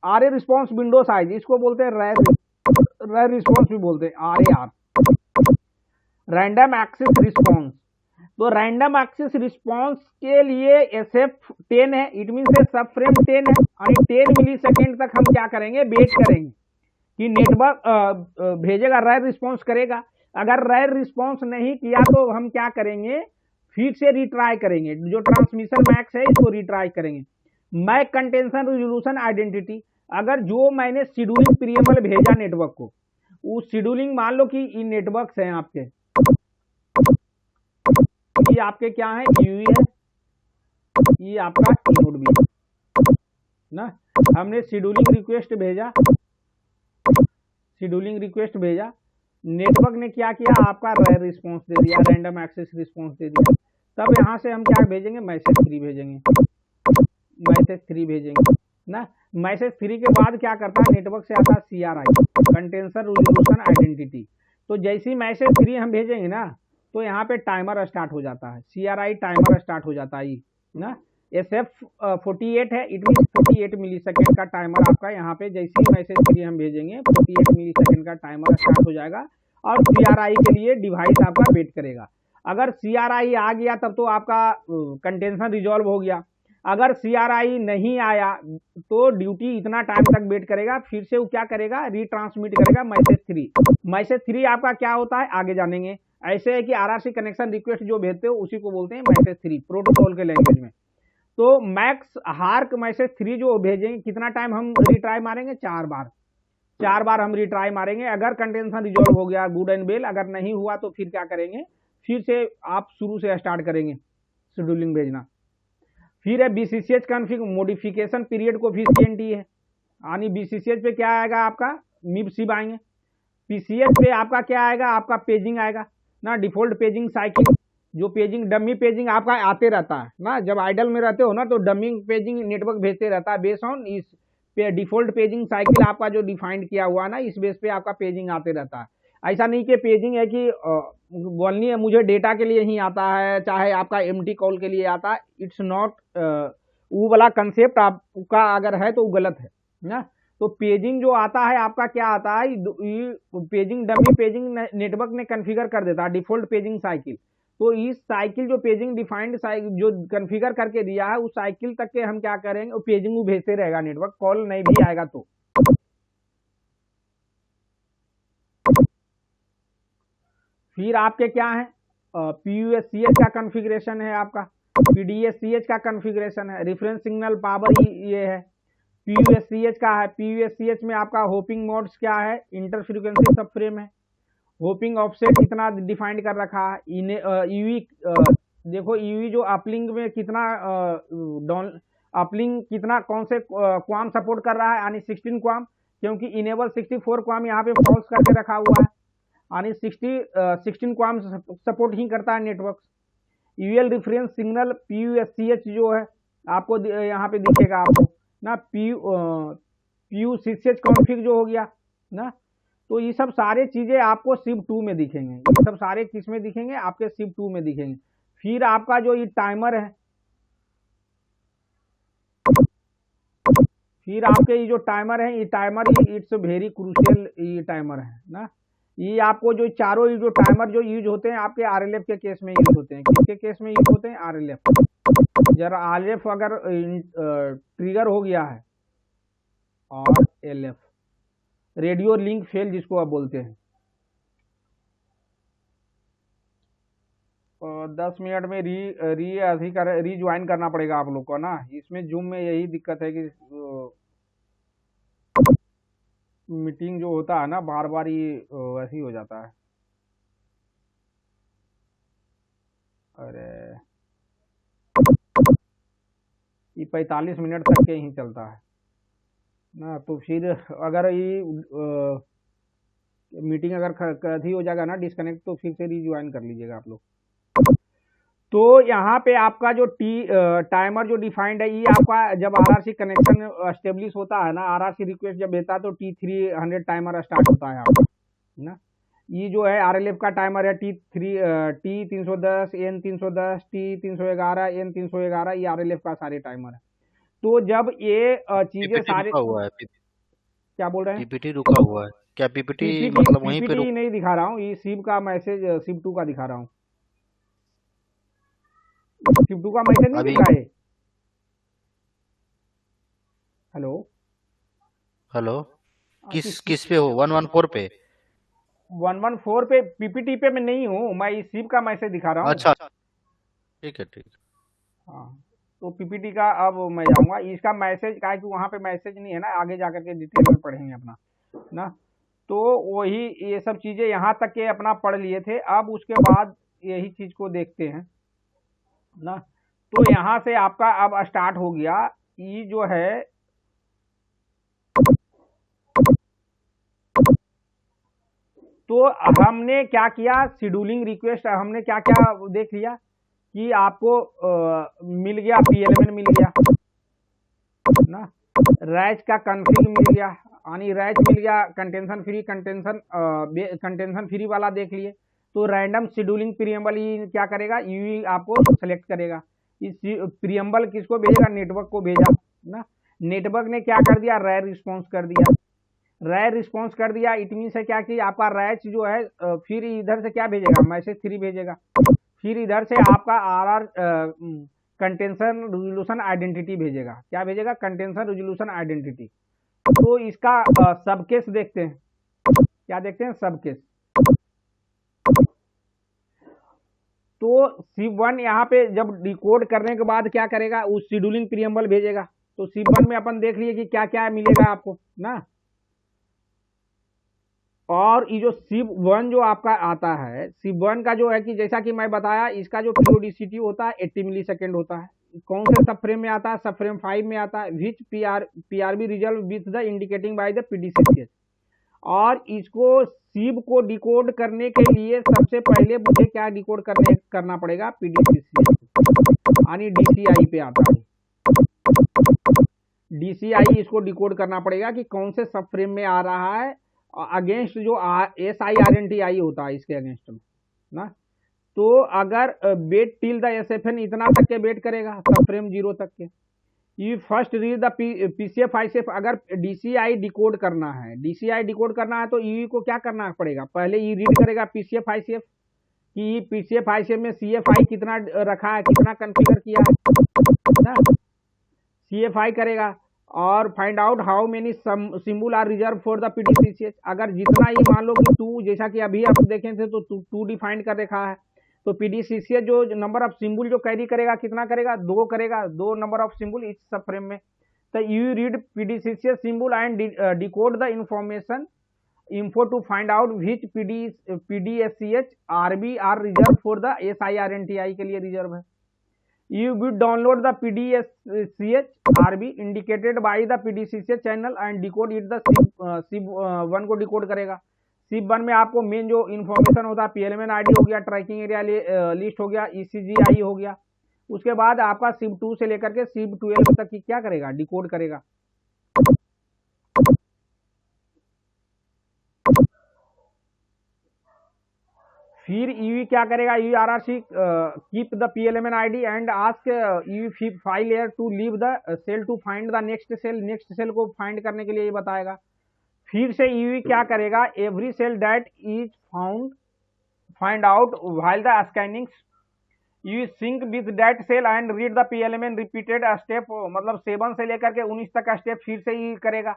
RA response window size, इसको बोलते हैं रेयर रिस्पॉन्स भी बोलते हैं, RAR, रैंडम एक्सेस रिस्पॉन्स। तो रैंडम एक्सेस रिस्पॉन्स के लिए SF10 है, इट मीन से सब फ्रेम 10 है, और 10 मिली सेकेंड तक हम क्या करेंगे, वेट करेंगे कि नेटवर्क भेजेगा, रेयर रिस्पॉन्स करेगा। अगर रेयर रिस्पॉन्स नहीं किया तो हम क्या करेंगे, फिर से रिट्राई करेंगे, जो ट्रांसमिशन मैक्स है इसको रिट्राई करेंगे। मैक कंटेंशन रिजोल्यूशन आइडेंटिटी, अगर जो मैंने शेड्यूलिंग प्रीएम्बल भेजा नेटवर्क को, उस शेड्यूलिंग मान लो कि इन नेटवर्क्स हैं आपके, ये आपके क्या है, यूई है, ये आपका इनोड भी है ना। हमने शेड्यूलिंग रिक्वेस्ट भेजा, नेटवर्क ने क्या किया, आपका रेयर रिस्पॉन्स दे दिया, रैंडम एक्सेस रिस्पॉन्स दे दिया। तब यहाँ से हम क्या भेजेंगे, मैसेज 3 भेजेंगे ना। मैसेज 3 के बाद क्या करता है, नेटवर्क से आता है CRI, कंटेंशन रिजोल्यूशन आइडेंटिटी। तो जैसी मैसेज 3 हम भेजेंगे ना, तो यहाँ पे टाइमर स्टार्ट हो जाता है, CRI टाइमर स्टार्ट हो जाता है ना। SF48 है, इट मीन 48 मिली सेकेंड का टाइमर आपका यहाँ पे, जैसे ही मैसेज 3 हम भेजेंगे 48 मिली सेकेंड का टाइमर स्टार्ट हो जाएगा, और CRI के लिए डिवाइस आपका वेट करेगा। अगर CRI आ गया तब तो आपका कंटेंशन रिजॉल्व हो गया। अगर CRI नहीं आया तो ड्यूटी इतना टाइम तक वेट करेगा, फिर से वो क्या करेगा, रीट्रांसमिट करेगा मैसेज 3। मैसेज 3 आपका क्या होता है आगे जानेंगे। ऐसे है कि RRC कनेक्शन रिक्वेस्ट जो भेजते हो उसी को बोलते हैं मैसेज 3 प्रोटोकॉल के लैंग्वेज में। तो मैक्स हार्क मैसेज 3 जो भेजेंगे, कितना टाइम हम रिट्राई मारेंगे, 4 बार हम रिट्राई मारेंगे। अगर कंटेंशन रिजॉल्व हो गया गुड एंड वेल, अगर नहीं हुआ तो फिर क्या करेंगे, फिर से आप शुरू से स्टार्ट करेंगे शेड्यूलिंग भेजना। फिर है BCCH config modification period coefficient है, यानी BCCH पे क्या आएगा आपका, मिब सिब आएंगे। PCH पे आपका क्या आएगा, आपका पेजिंग आएगा ना, डिफॉल्ट पेजिंग साइकिल, जो पेजिंग डमी पेजिंग आपका आते रहता है ना, जब आइडल में रहते हो ना तो डमी पेजिंग नेटवर्क भेजते रहता है बेस ऑन इस पे डिफॉल्ट पेजिंग साइकिल आपका जो डिफाइंड किया हुआ ना, इस बेस पे आपका पेजिंग आते रहता है। ऐसा नहीं कि पेजिंग है कि बोलनी है मुझे डेटा के लिए ही आता है, चाहे आपका MT कॉल के लिए आता है, इट्स नॉट वो वाला कंसेप्ट आपका अगर है तो वो गलत है ना। तो पेजिंग जो आता है आपका क्या आता है, पेजिंग डमी पेजिंग नेटवर्क ने कॉन्फ़िगर कर देता है डिफॉल्ट पेजिंग साइकिल। तो इस साइकिल जो पेजिंग डिफाइंड साइकिल जो कॉन्फ़िगर करके दिया है, उस साइकिल तक के हम क्या करेंगे, पेजिंग वो भेजते रहेगा नेटवर्क, कॉल नहीं भी आएगा तो। फिर आपके क्या है, PUSCH का कॉन्फ़िगरेशन है, आपका PDSCH का कॉन्फ़िगरेशन है, रेफरेंस सिग्नल पावर ये है। PUSCH का है, PUSCH में आपका होपिंग मोड्स क्या है, इंटर फ्रीक्वेंसी सब फ्रेम है, होपिंग ऑफसेट कितना डिफाइंड कर रखा है, देखो यूवी जो अपलिंक में कितना डाउन अपलिंक कितना कौन से क्वाम सपोर्ट कर रहा है, यानी 16 क्वाम, क्योंकि इनेबल 64 क्वाम यहाँ पे फॉल्स करके रखा हुआ है, यानी 16 क्वाम सपोर्ट ही करता है network. UL reference signal PUSCH जो है आपको यहाँ पे दिखेगा आपको ना, PUSCH कॉन्फ़िग जो हो गया ना। तो ये सब सारे चीजें आपको सिप 2 में दिखेंगे, ये सब सारे किस में दिखेंगे, आपके सिप 2 में दिखेंगे। फिर आपका जो ये टाइमर है, फिर आपके ये जो टाइमर है, ये टाइमर इट्स वेरी क्रूशियल, ये टाइमर है ना। ये आपको जो चारों ये जो टाइमर जो यूज होते हैं आपके RLF के केस में यूज होते हैं। किसके केस में यूज होते हैं? RLF। जरा RLF अगर ट्रिगर हो गया है, RLF रेडियो लिंक फेल जिसको आप बोलते हैं, 10 मिनट में रीज्वाइन करना पड़ेगा आप लोग को ना। इसमें जूम में यही दिक्कत है कि मीटिंग जो होता है ना, बार बार ये वैसे ही हो जाता है। अरे ये 45 मिनट तक के ही चलता है ना। तो फिर अगर ये मीटिंग अगर कभी हो जाएगा ना डिस्कनेक्ट, तो फिर से रीज्वाइन कर लीजिएगा आप लोग। तो यहाँ पे आपका जो टाइमर जो डिफाइंड है, ये आपका जब RRC कनेक्शन एस्टेब्लिश होता है ना, RRC रिक्वेस्ट जब देता है तो T300 टाइमर स्टार्ट होता है आपका ना। ये जो है RLF का टाइमर है, T310 N310 T311 N311, ये RLF का सारे टाइमर है। तो जब ये चीजें पीपीटी सारे, रुका हुआ है, क्या बोल रहे हैं? पीपीटी रुका हुआ है क्या? पीपीटी पीपीटी मतलब वहीं पे पीपीटी नहीं दिखा रहा हूँ, ये सिप का मैसेज, सिप 2 का दिखा रहा हूँ। सिप 2 का मैसेज नहीं अभी दिख रहा है? हेलो, हेलो किस किस पे हो? 114 पे? 114 पे PPT पे मैं नहीं हूँ, मैं इस सिप का मैसेज दिखा रहा हूँ। अच्छा, ठीक है, ठीक है। हाँ, तो PPT का अब मैं जाऊंगा, इसका मैसेज का है कि वहाँ पे मैसेज नहीं है ना, आगे जाकर के डिटेल में पढ़ेंगे अपना ना। तो वही ये सब चीजें यहाँ तक के अपना पढ़ लिए थे। अब उसके बाद यही चीज को देखते हैं ना। तो यहाँ से आपका अब स्टार्ट हो गया, ये जो है तो हमने क्या किया, शेड्यूलिंग रिक्वेस्ट हमने क्या क्या देख लिया कि आपको मिल गया, PLMN मिल गया ना, रैच का कॉन्फ़िग मिल गया, यानी रैच मिल गया, कंटेंशन फ्री वाला देख लिए। तो रैंडम शेड्यूलिंग प्रीएम्बल ये क्या करेगा, यूई आपको सेलेक्ट करेगा। इस प्रीएम्बल किसको भेजेगा? नेटवर्क को भेजा ना। नेटवर्क ने क्या कर दिया? रैर रिस्पॉन्स कर दिया। रैर रिस्पॉन्स कर दिया, इट मीन्स है क्या कि आपका रैच जो है फिर इधर से क्या भेजेगा? मैसेज 3 भेजेगा। फिर इधर से आपका RR कंटेंशन रेजोल्यूशन आइडेंटिटी भेजेगा। क्या भेजेगा? Contention resolution identity. तो इसका सबकेस देखते हैं, क्या देखते हैं? सबकेस। तो SIP1 यहाँ पे जब डिकोड करने के बाद क्या करेगा? उस शेड्यूलिंग प्रीएम्बल भेजेगा। तो SIP1 में अपन देख लिए कि क्या क्या मिलेगा आपको ना। और ये जो SIP1 जो आपका आता है, SIP1 का जो है कि जैसा कि मैं बताया, इसका जो periodicity होता है 80 मिली सेकेंड होता है। कौन से सब फ्रेम में आता है? सब फ्रेम 5 में आता है। विच PRB resolve with the indicating by the PDCCH। और इसको सिप को डिकोड करने के लिए सबसे पहले मुझे क्या डिकोड करना पड़ेगा? PDCCH, यानी DCI पे आता है। DCI इसको डिकोड करना पड़ेगा कि कौन से सब फ्रेम में आ रहा है, अगेंस्ट जो SIRNTI होता है इसके अगेंस्ट में ना। तो अगर वेट टिल द SFN इतना तक के वेट करेगा, सब फ्रेम 0 तक के। ये first read the PCF ICF। अगर DCI डिकोड करना है, DCI डिकोड करना है तो ई को क्या करना पड़ेगा? पहले ये रीड करेगा PCF ICF कि PCF ICF में CFI कितना रखा है, कितना कॉन्फ़िगर किया है ना। CFI करेगा और find out how many symbol are reserve for the PDCCH। अगर जितना ही मान लो कि 2, जैसा कि अभी आप देखें थे तो 2 डिफाइंड कर रखा है, तो PDCCH जो नंबर ऑफ सिंबल जो कैरी करेगा कितना करेगा? 2 करेगा, 2 नंबर ऑफ सिंबल इस सब फ्रेम में। तो you read PDCCH symbol and decode the information info to find out which PDSCH RB are reserved for the SIRNTI के लिए रिजर्व है. You would download the PDSCH RB indicated by the PDCCH channel and decode it. The SIB1 को decode करेगा. SIB1 में आपको main जो information होता है PLMN ID हो गया, ट्रैकिंग एरिया लिस्ट हो गया, ECGI हो गया. उसके बाद आपका SIB2 से लेकर के SIB12 तक की क्या करेगा, डिकोड करेगा. फिर ईवी क्या करेगा, UE RRC keep the PLMN ID and ask UE PHY layer to leave the cell to find the next cell को फाइंड करने के लिए ये बताएगा. फिर से ईवी क्या करेगा, every cell that is find out while the scanning you sync with that cell and read the PLMN repeated step. मतलब 7 से लेकर के 19 तक का स्टेप फिर से ये करेगा.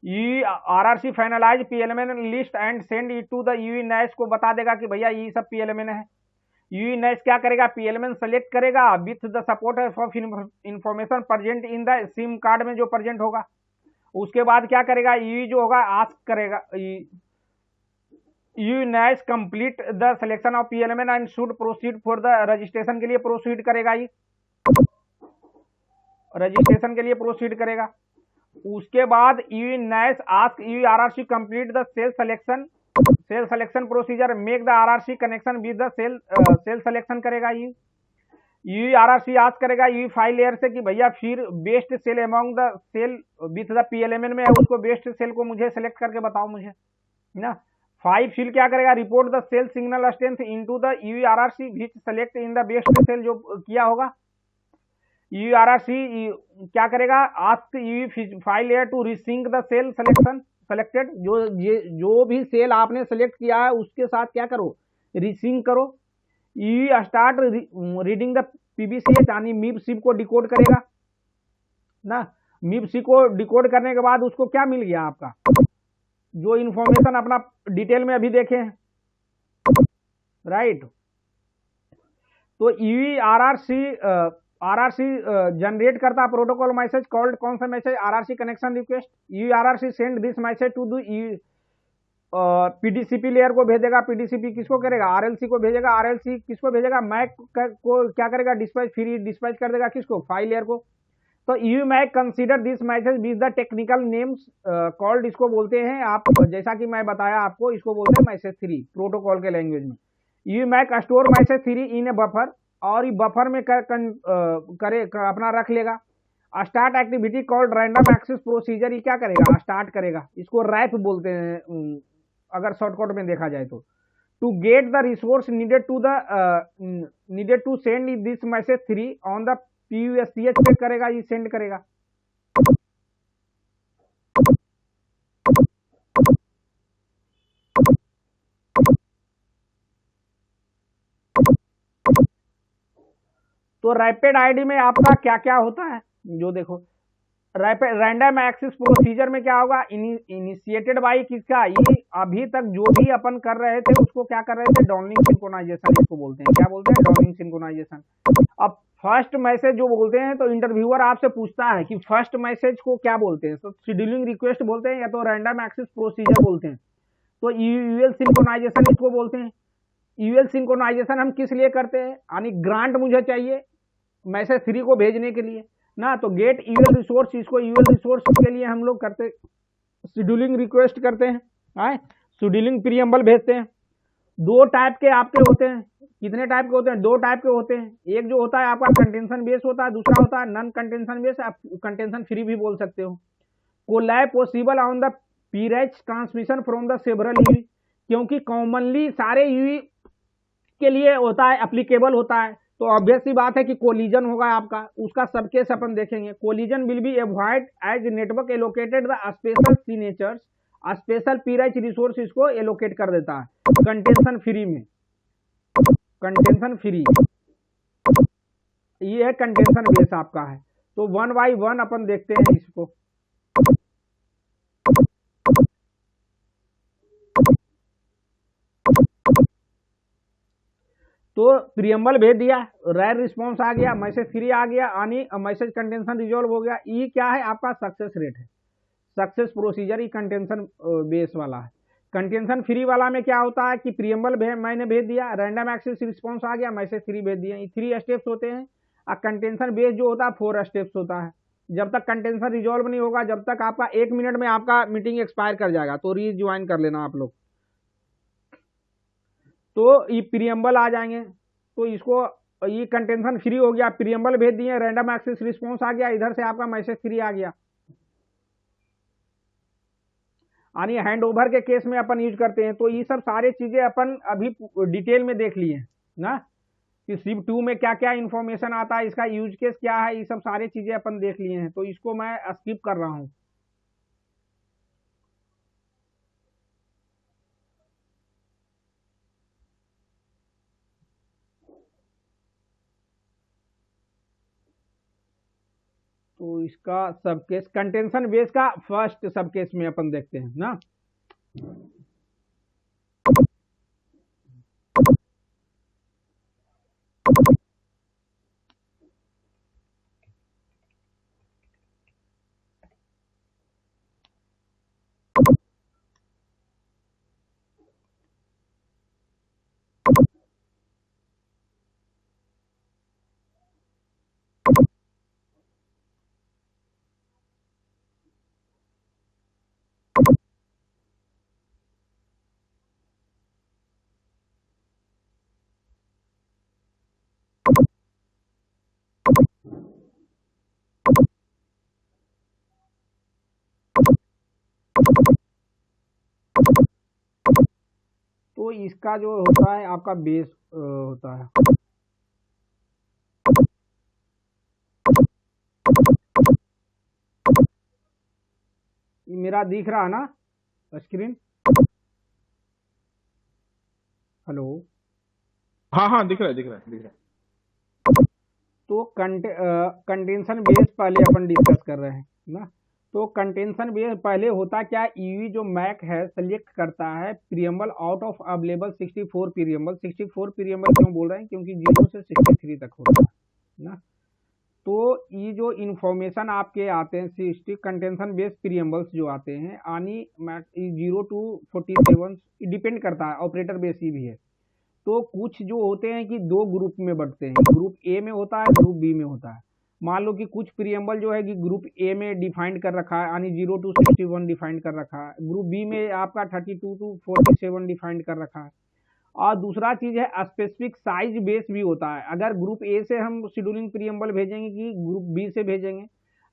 RRC finalise PLMN list and send it to the UE NAS को बता देगा कि भैया ये सब PLMN है. यूई नैश क्या करेगा, PLMN सेलेक्ट करेगा with the support of information present in the SIM card में जो प्रेजेंट होगा. उसके बाद क्या करेगा, यूई जो होगा आस्क करेगा, UE NAS complete the selection of PLMN and should proceed for the registration के लिए प्रोसीड करेगा. ये रजिस्ट्रेशन के लिए प्रोसीड करेगा. उसके बाद UE NAS ask UE RRC complete the cell selection procedure make the RRC connection with the cell selection करेगा. यूई आरआरसी आस्क करेगा यूई फाइल लेयर से कि भैया फिर best cell among the cell with the PLMN में है, उसको best cell को मुझे सेलेक्ट करके बताओ मुझे ना. 5 फिर क्या करेगा, report the cell signal strength into the UE RRC which select in the best cell जो किया होगा. यूई आरआरसी क्या करेगा, ask UE file layer to resync the cell selected. जो भी सेल आपने सेलेक्ट किया है उसके साथ क्या करो, रिसिंक करो. UE start reading the PBCH यानी MIB-SIB को डिकोड करेगा ना. MIB-SIB को डिकोड करने के बाद उसको क्या मिल गया, आपका जो इन्फॉर्मेशन अपना डिटेल में अभी देखे हैं, राइट. तो यूई आरआरसी जनरेट करता प्रोटोकॉल मैसेज कॉल्ड, कौन सा मैसेज, RRC connection request. UE RRC send this message to the PDCP layer को भेजेगा. PDCP किसको करेगा, RLC को भेजेगा. RLC किसको भेजेगा, मैक को क्या करेगा, डिस्पैच कर देगा किसको, फाइल लेयर को. तो UE MAC consider this message with the technical names called, इसको बोलते हैं आप, जैसा कि मैं बताया आपको, इसको बोलते हैं मैसेज 3 प्रोटोकॉल के लैंग्वेज में. UE MAC store message 3 in a buffer, और ये बफर में अपना रख लेगा. Start activity called random access procedure, ये क्या करेगा, स्टार्ट करेगा. इसको रैप बोलते हैं अगर शॉर्टकट में देखा जाए तो. To get the resource needed to send this message 3 on the PUSCH पे करेगा, ये सेंड करेगा. तो रैपिड आईडी में आपका क्या क्या होता है, जो देखो रैपिड रैंडम एक्सेस प्रोसीजर में क्या होगा, इनिशिएटेड बाई किसका, ये अभी तक जो भी अपन कर रहे थे उसको क्या कर रहे थे, डाउनलिंक सिंक्रोनाइजेशन इसको बोलते हैं. क्या बोलते हैं, डाउनलिंक सिंक्रोनाइजेशन. अब फर्स्ट मैसेज जो बोलते हैं तो इंटरव्यूअर आपसे पूछता है कि फर्स्ट मैसेज को क्या बोलते हैं, तो शेड्यूलिंग रिक्वेस्ट बोलते हैं या तो रैंडम एक्सेस प्रोसीजर बोलते हैं. तो यूएल सिंक्रोनाइजेशन इसको बोलते हैं. यूएल सिंक्रोनाइजेशन हम किस लिए करते हैं, यानी ग्रांट मुझे चाहिए मैसेज 3 को भेजने के लिए ना. तो गेट यूएल रिसोर्स, इसको यूएल रिसोर्स के लिए हम लोग करते, शेड्यूलिंग रिक्वेस्ट करते हैं, शेड्यूलिंग प्रीएम्बल भेजते हैं. 2 टाइप के आपके होते हैं. कितने टाइप के होते हैं, 2 टाइप के होते हैं. एक जो होता है आपका कंटेंशन बेस होता है, दूसरा होता है नॉन कंटेंशन बेस, आप कंटेंशन फ्री भी बोल सकते हो. Collab possible on the PRACH transmission from the several UE, क्योंकि कॉमनली सारे यूई के लिए होता है, एप्लीकेबल होता है. तो ऑब्वियस सी बात है कि कोलिजन होगा आपका, उसका सब केस अपन देखेंगे. Collision will be avoid as network allocated the special signatures, special PRACH resource इसको एलोकेट कर देता है कंटेंशन फ्री में. कंटेंशन फ्री ये है, कंटेंशन बेस आपका है. तो 1 by 1 अपन देखते हैं इसको. तो प्रीएम्बल भेज दिया, रैर रिस्पॉन्स आ गया, मैसेज 3 आ गया, यानी मैसेज कंटेंशन रिजॉल्व हो गया. ये क्या है आपका सक्सेस रेट है. सक्सेस प्रोसीजर ही कंटेंशन बेस वाला है। कंटेंशन फ्री वाला में क्या होता है कि प्रियम्बल मैंने भेज दिया, रैंडम एक्सेस रिस्पॉन्स आ गया, मैसेज 3 भेज दिया, ये 3 स्टेप्स होते हैं। और कंटेंशन बेस जो होता है 4 स्टेप्स होता है। जब तक कंटेंशन रिजॉल्व नहीं होगा, जब तक आपका 1 मिनट में आपका मीटिंग एक्सपायर कर जाएगा, तो रीज्वाइन कर लेना आप लोग। तो ये प्रियम्बल आ जाएंगे, तो इसको ये कंटेंशन फ्री हो गया, प्रियम्बल भेज दिए, रैंडम एक्सेस रिस्पॉन्स आ गया, इधर से आपका मैसेज 3 आ गया। यानी हैंड ओवर के केस में अपन यूज करते हैं। तो ये सब सारे चीजें अपन अभी डिटेल में देख लिए ना, कि सिप 2 में क्या क्या इंफॉर्मेशन आता है, इसका यूज केस क्या है, ये सब सारे चीजें अपन देख लिए हैं। तो इसको मैं स्किप कर रहा हूं। तो इसका सब केस कंटेंशन बेस का फर्स्ट सब केस में अपन देखते हैं ना। तो इसका जो होता है आपका बेस होता है। मेरा दिख रहा है ना स्क्रीन? हेलो? हाँ हाँ, दिख रहा है, दिख रहा है, दिख रहा है। तो कंटेंशन बेस पहले अपन डिस्कस कर रहे हैं ना। तो कंटेंशन बेस पहले होता क्या, ईवी जो मैक है सेलेक्ट करता है preamble out of available 64 preamble. 64 preamble क्यों बोल रहे हैं, क्योंकि 0 से 63 तक होता है ना। तो ये जो इंफॉर्मेशन आपके आते हैं 60 कंटेंशन बेस प्रियम्बल्स जो आते हैं, आनी 0 to 47 डिपेंड करता है, ऑपरेटर बेस ही भी है। तो कुछ जो होते हैं कि 2 ग्रुप में बढ़ते हैं, ग्रुप ए में होता है, ग्रुप बी में होता है। मान लो कि कुछ प्रियम्बल जो है कि ग्रुप ए में डिफाइंड कर रखा है, यानी 0 to 61 डिफाइंड कर रखा है, ग्रुप बी में आपका 32 to 47 डिफाइंड कर रखा है। और दूसरा चीज है स्पेसिफिक साइज बेस भी होता है। अगर ग्रुप ए से हम शेड्यूलिंग प्रियम्बल भेजेंगे कि ग्रुप बी से भेजेंगे,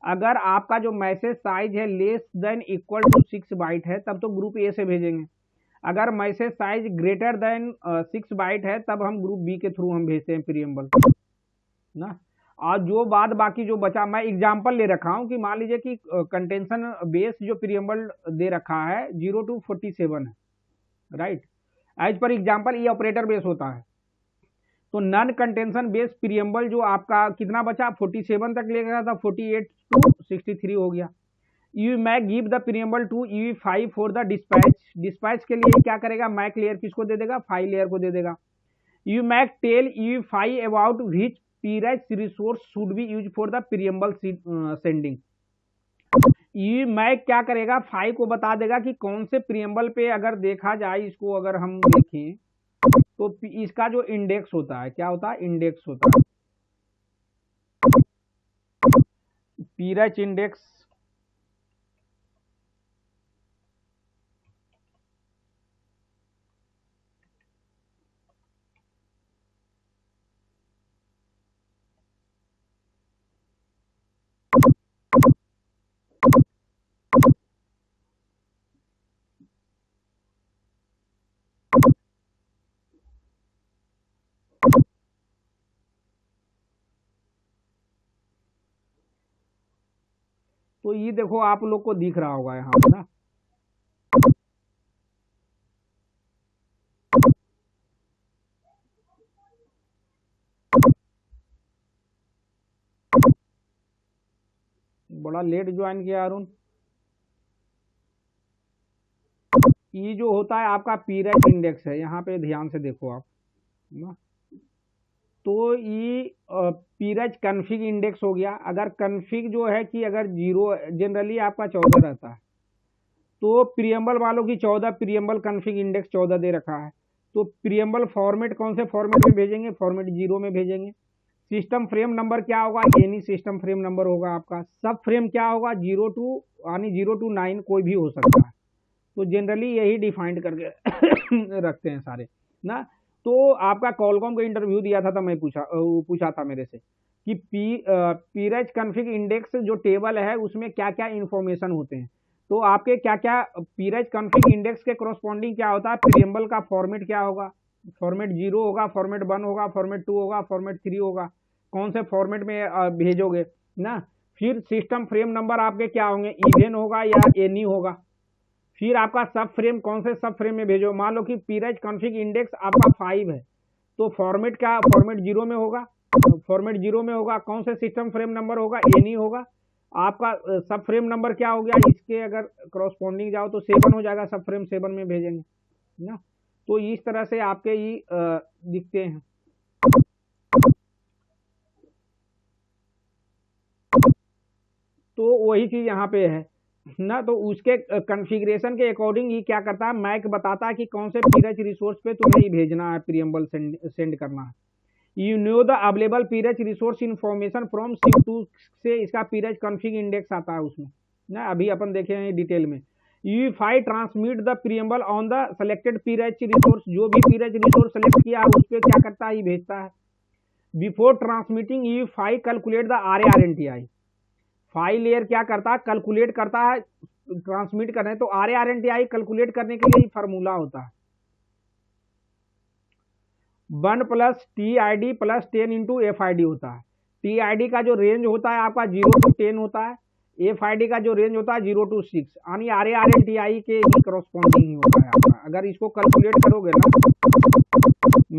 अगर आपका जो मैसेज साइज है less than equal to 6 byte है, तब तो ग्रुप ए से भेजेंगे। अगर message size greater than 6 byte है, तब हम ग्रुप बी के थ्रू हम भेजते हैं प्रियम्बल ना। और जो बाद बाकी जो बचा, मैं एग्जांपल ले रखा हूं कि मान लीजिए कि कंटेंशन बेस जो प्रियम्बल दे रखा है 0 to 47 है, राइट। एज पर एग्जांपल ये ऑपरेटर बेस होता है। तो नॉन कंटेंशन बेस प्रियम्बल जो आपका कितना बचा, 47 तक ले गया था, 48 to 63 हो गया। UE MAC give the preamble to EV5 for the dispatch. Dispatch के लिए क्या करेगा, मैक लेयर किसको दे देगा, फाइल लेयर को दे देगा। UE MAC tell EV5 about which PRACH resource should be use for the preamble sending. UE MAC क्या करेगा, 5 को बता देगा कि कौन से प्रियम्बल पे अगर देखा जाए, इसको अगर हम देखें तो इसका जो इंडेक्स होता है, क्या होता है, इंडेक्स होता है, पीरेज इंडेक्स। तो ये देखो आप लोग को दिख रहा होगा यहाँ पे ना। बड़ा लेट ज्वाइन किया अरुण। ये जो होता है आपका पीरेज इंडेक्स है, यहाँ पे ध्यान से देखो आप ना। तो ये पीरेज कन्फिग इंडेक्स हो गया। अगर कन्फिग जो है कि अगर 0 जनरली आपका 14 रहता है तो प्रियम्बल वालों की 14 प्रियम्बल कन्फिग इंडेक्स 14 दे रखा है। तो प्रियम्बल फॉर्मेट कौन से फॉर्मेट में भेजेंगे? फॉर्मेट 0 में भेजेंगे। सिस्टम फ्रेम नंबर क्या होगा? एनी सिस्टम फ्रेम नंबर होगा आपका। सब फ्रेम क्या होगा? 0 टू यानी 0 टू 9 कोई भी हो सकता है। तो जनरली यही डिफाइंड करके रखते हैं सारे ना। तो आपका कॉलकॉम का इंटरव्यू दिया था, तो मैं पूछा था मेरे से कि पीरेज कन्फिग इंडेक्स जो टेबल है उसमें क्या क्या इंफॉर्मेशन होते हैं। तो आपके क्या क्या पीरेज कन्फिग इंडेक्स के करस्पॉन्डिंग क्या होता है? प्रियम्बल का फॉर्मेट क्या होगा? फॉर्मेट 0 होगा, फॉर्मेट 1 होगा, फॉर्मेट 2 होगा, फॉर्मेट 3 होगा। कौन से फॉर्मेट में भेजोगे ना। फिर सिस्टम फ्रेम नंबर आपके क्या होंगे? इवन होगा या एनी होगा। फिर आपका सब फ्रेम कौन से सब फ्रेम में भेजो? मान लो कि पीरेज कॉन्फ़िग इंडेक्स आपका 5 है, तो फॉर्मेट क्या? फॉर्मेट 0 में होगा। फॉर्मेट 0 में होगा, कौन से सिस्टम फ्रेम नंबर होगा? एनी होगा। आपका सब फ्रेम नंबर क्या हो गया? इसके अगर क्रॉसपॉन्डिंग जाओ तो 7 हो जाएगा, सब फ्रेम 7 में भेजेंगे ना। तो इस तरह से आपके ये दिखते हैं। तो वही चीज यहाँ पे है ना। तो उसके कॉन्फ़िगरेशन के अकॉर्डिंग ही क्या करता है, मैक बताता है कि कौन से पीरेज रिसोर्स पे तुम्हें ये भेजना है, प्रियम्बल सेंड करना है। You know the available peerage resource information from SIM2 से इसका पीरेज कॉन्फ़िग इंडेक्स आता है उसमें ना। अभी अपन देखे हैं डिटेल में। UEFI transmit the preamble on the selected peerage resource, जो भी पीरेज रिसोर्स सेलेक्ट किया है उस पर क्या करता है, ये भेजता है। Before transmitting UEFI calculate the RARNTI। File layer क्या करता है? कैलकुलेट करता है ट्रांसमिट करने। तो RARNTI कैलकुलेट करने के लिए फार्मूला होता है 1 + TID + 10 × FID होता है। TID का जो रेंज होता है आपका 0 to 10 होता है। FID का जो रेंज होता है 0 to 6, यानी RARNTI के ही करस्पॉन्डिंग ही होता है आपका। अगर इसको कैलकुलेट करोगे ना,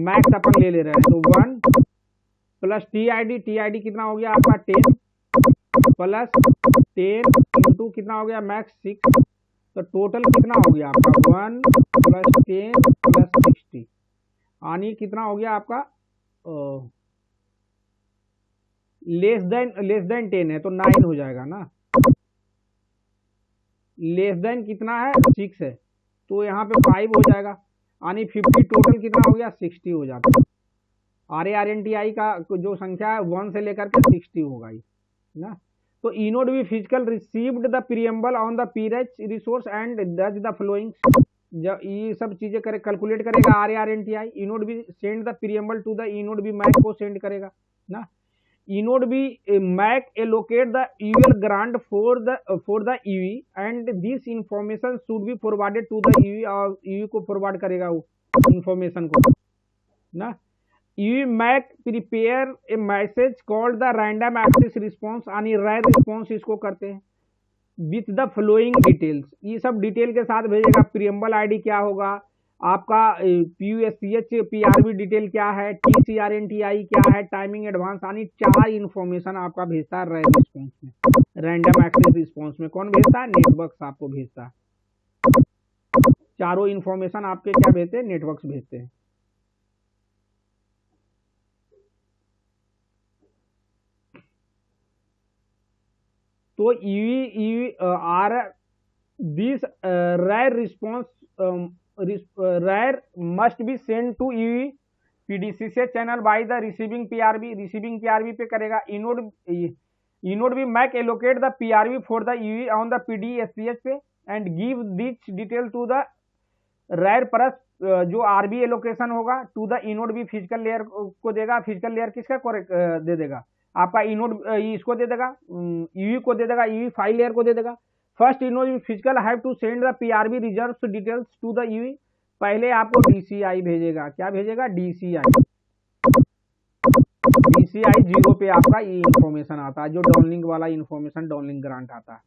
मैक्स अपन ले रहे हैं, तो 1 + TID कितना हो गया आपका? 10 + 10 × कितना हो गया? मैक्स 6। तो टोटल कितना हो गया आपका? 1 + 10 + 60, यानी कितना हो गया आपका? लेस देन 10 है तो 9 हो जाएगा ना। लेस देन कितना है? 6 है, तो यहाँ पे 5 हो जाएगा, यानी 50। टोटल कितना हो गया? 60 हो जाता है। RARNTI का जो संख्या है 1 से लेकर के 60 होगा ये ना। तो इनोड भी physical received the preamble on the PRACH resource and does the following. जब ये सब चीजें करे कैलकुलेट करेगा RARNTI, इनोड भी send the preamble to the eNodeB MAC को सेंड करेगा ना। ENodeB MAC allocate the UL grant for the UE and this information should be forwarded to the UE, और ईवी को forward करेगा वो information को ना। MAC prepare a message called the random access response, यानी RAR response इसको करते हैं विथ द फ्लोइंग डिटेल्स। ये सब डिटेल के साथ भेजेगा। प्रियम्बल आईडी क्या होगा आपका, PUSCH PRB डिटेल क्या है, TCRNTI क्या है, टाइमिंग एडवांस, यानी 4 इन्फॉर्मेशन आपका भेजता है रैर रिस्पॉन्स में। रैंडम एक्सेस रिस्पॉन्स में कौन भेजता है? नेटवर्क्स आपको भेजता है। चारों इन्फॉर्मेशन आपके क्या भेजते हैं? नेटवर्क्स भेजते हैं। तो this rare response rare must be sent to EV PDCC channel by the receiving PRB। receiving PRB पे करेगा। ENodeB MAC allocate the PRB for the EV on the PDSCH पे and give this detail to the rare परस जो RB allocation होगा to the eNodeB physical layer को देगा। Physical layer किसका दे देगा? आपका इनोड इसको दे देगा, ईवी को दे देगा, ईवी फाइल लेयर को दे देगा। First eNode physical have to send the PRB reserve details to the EV. पहले आपको DCI भेजेगा। क्या भेजेगा? DCI। DCI 0 पे आपका ये इंफॉर्मेशन आता है, जो डाउनलिंक वाला इंफॉर्मेशन डाउनलिंक ग्रांट आता है।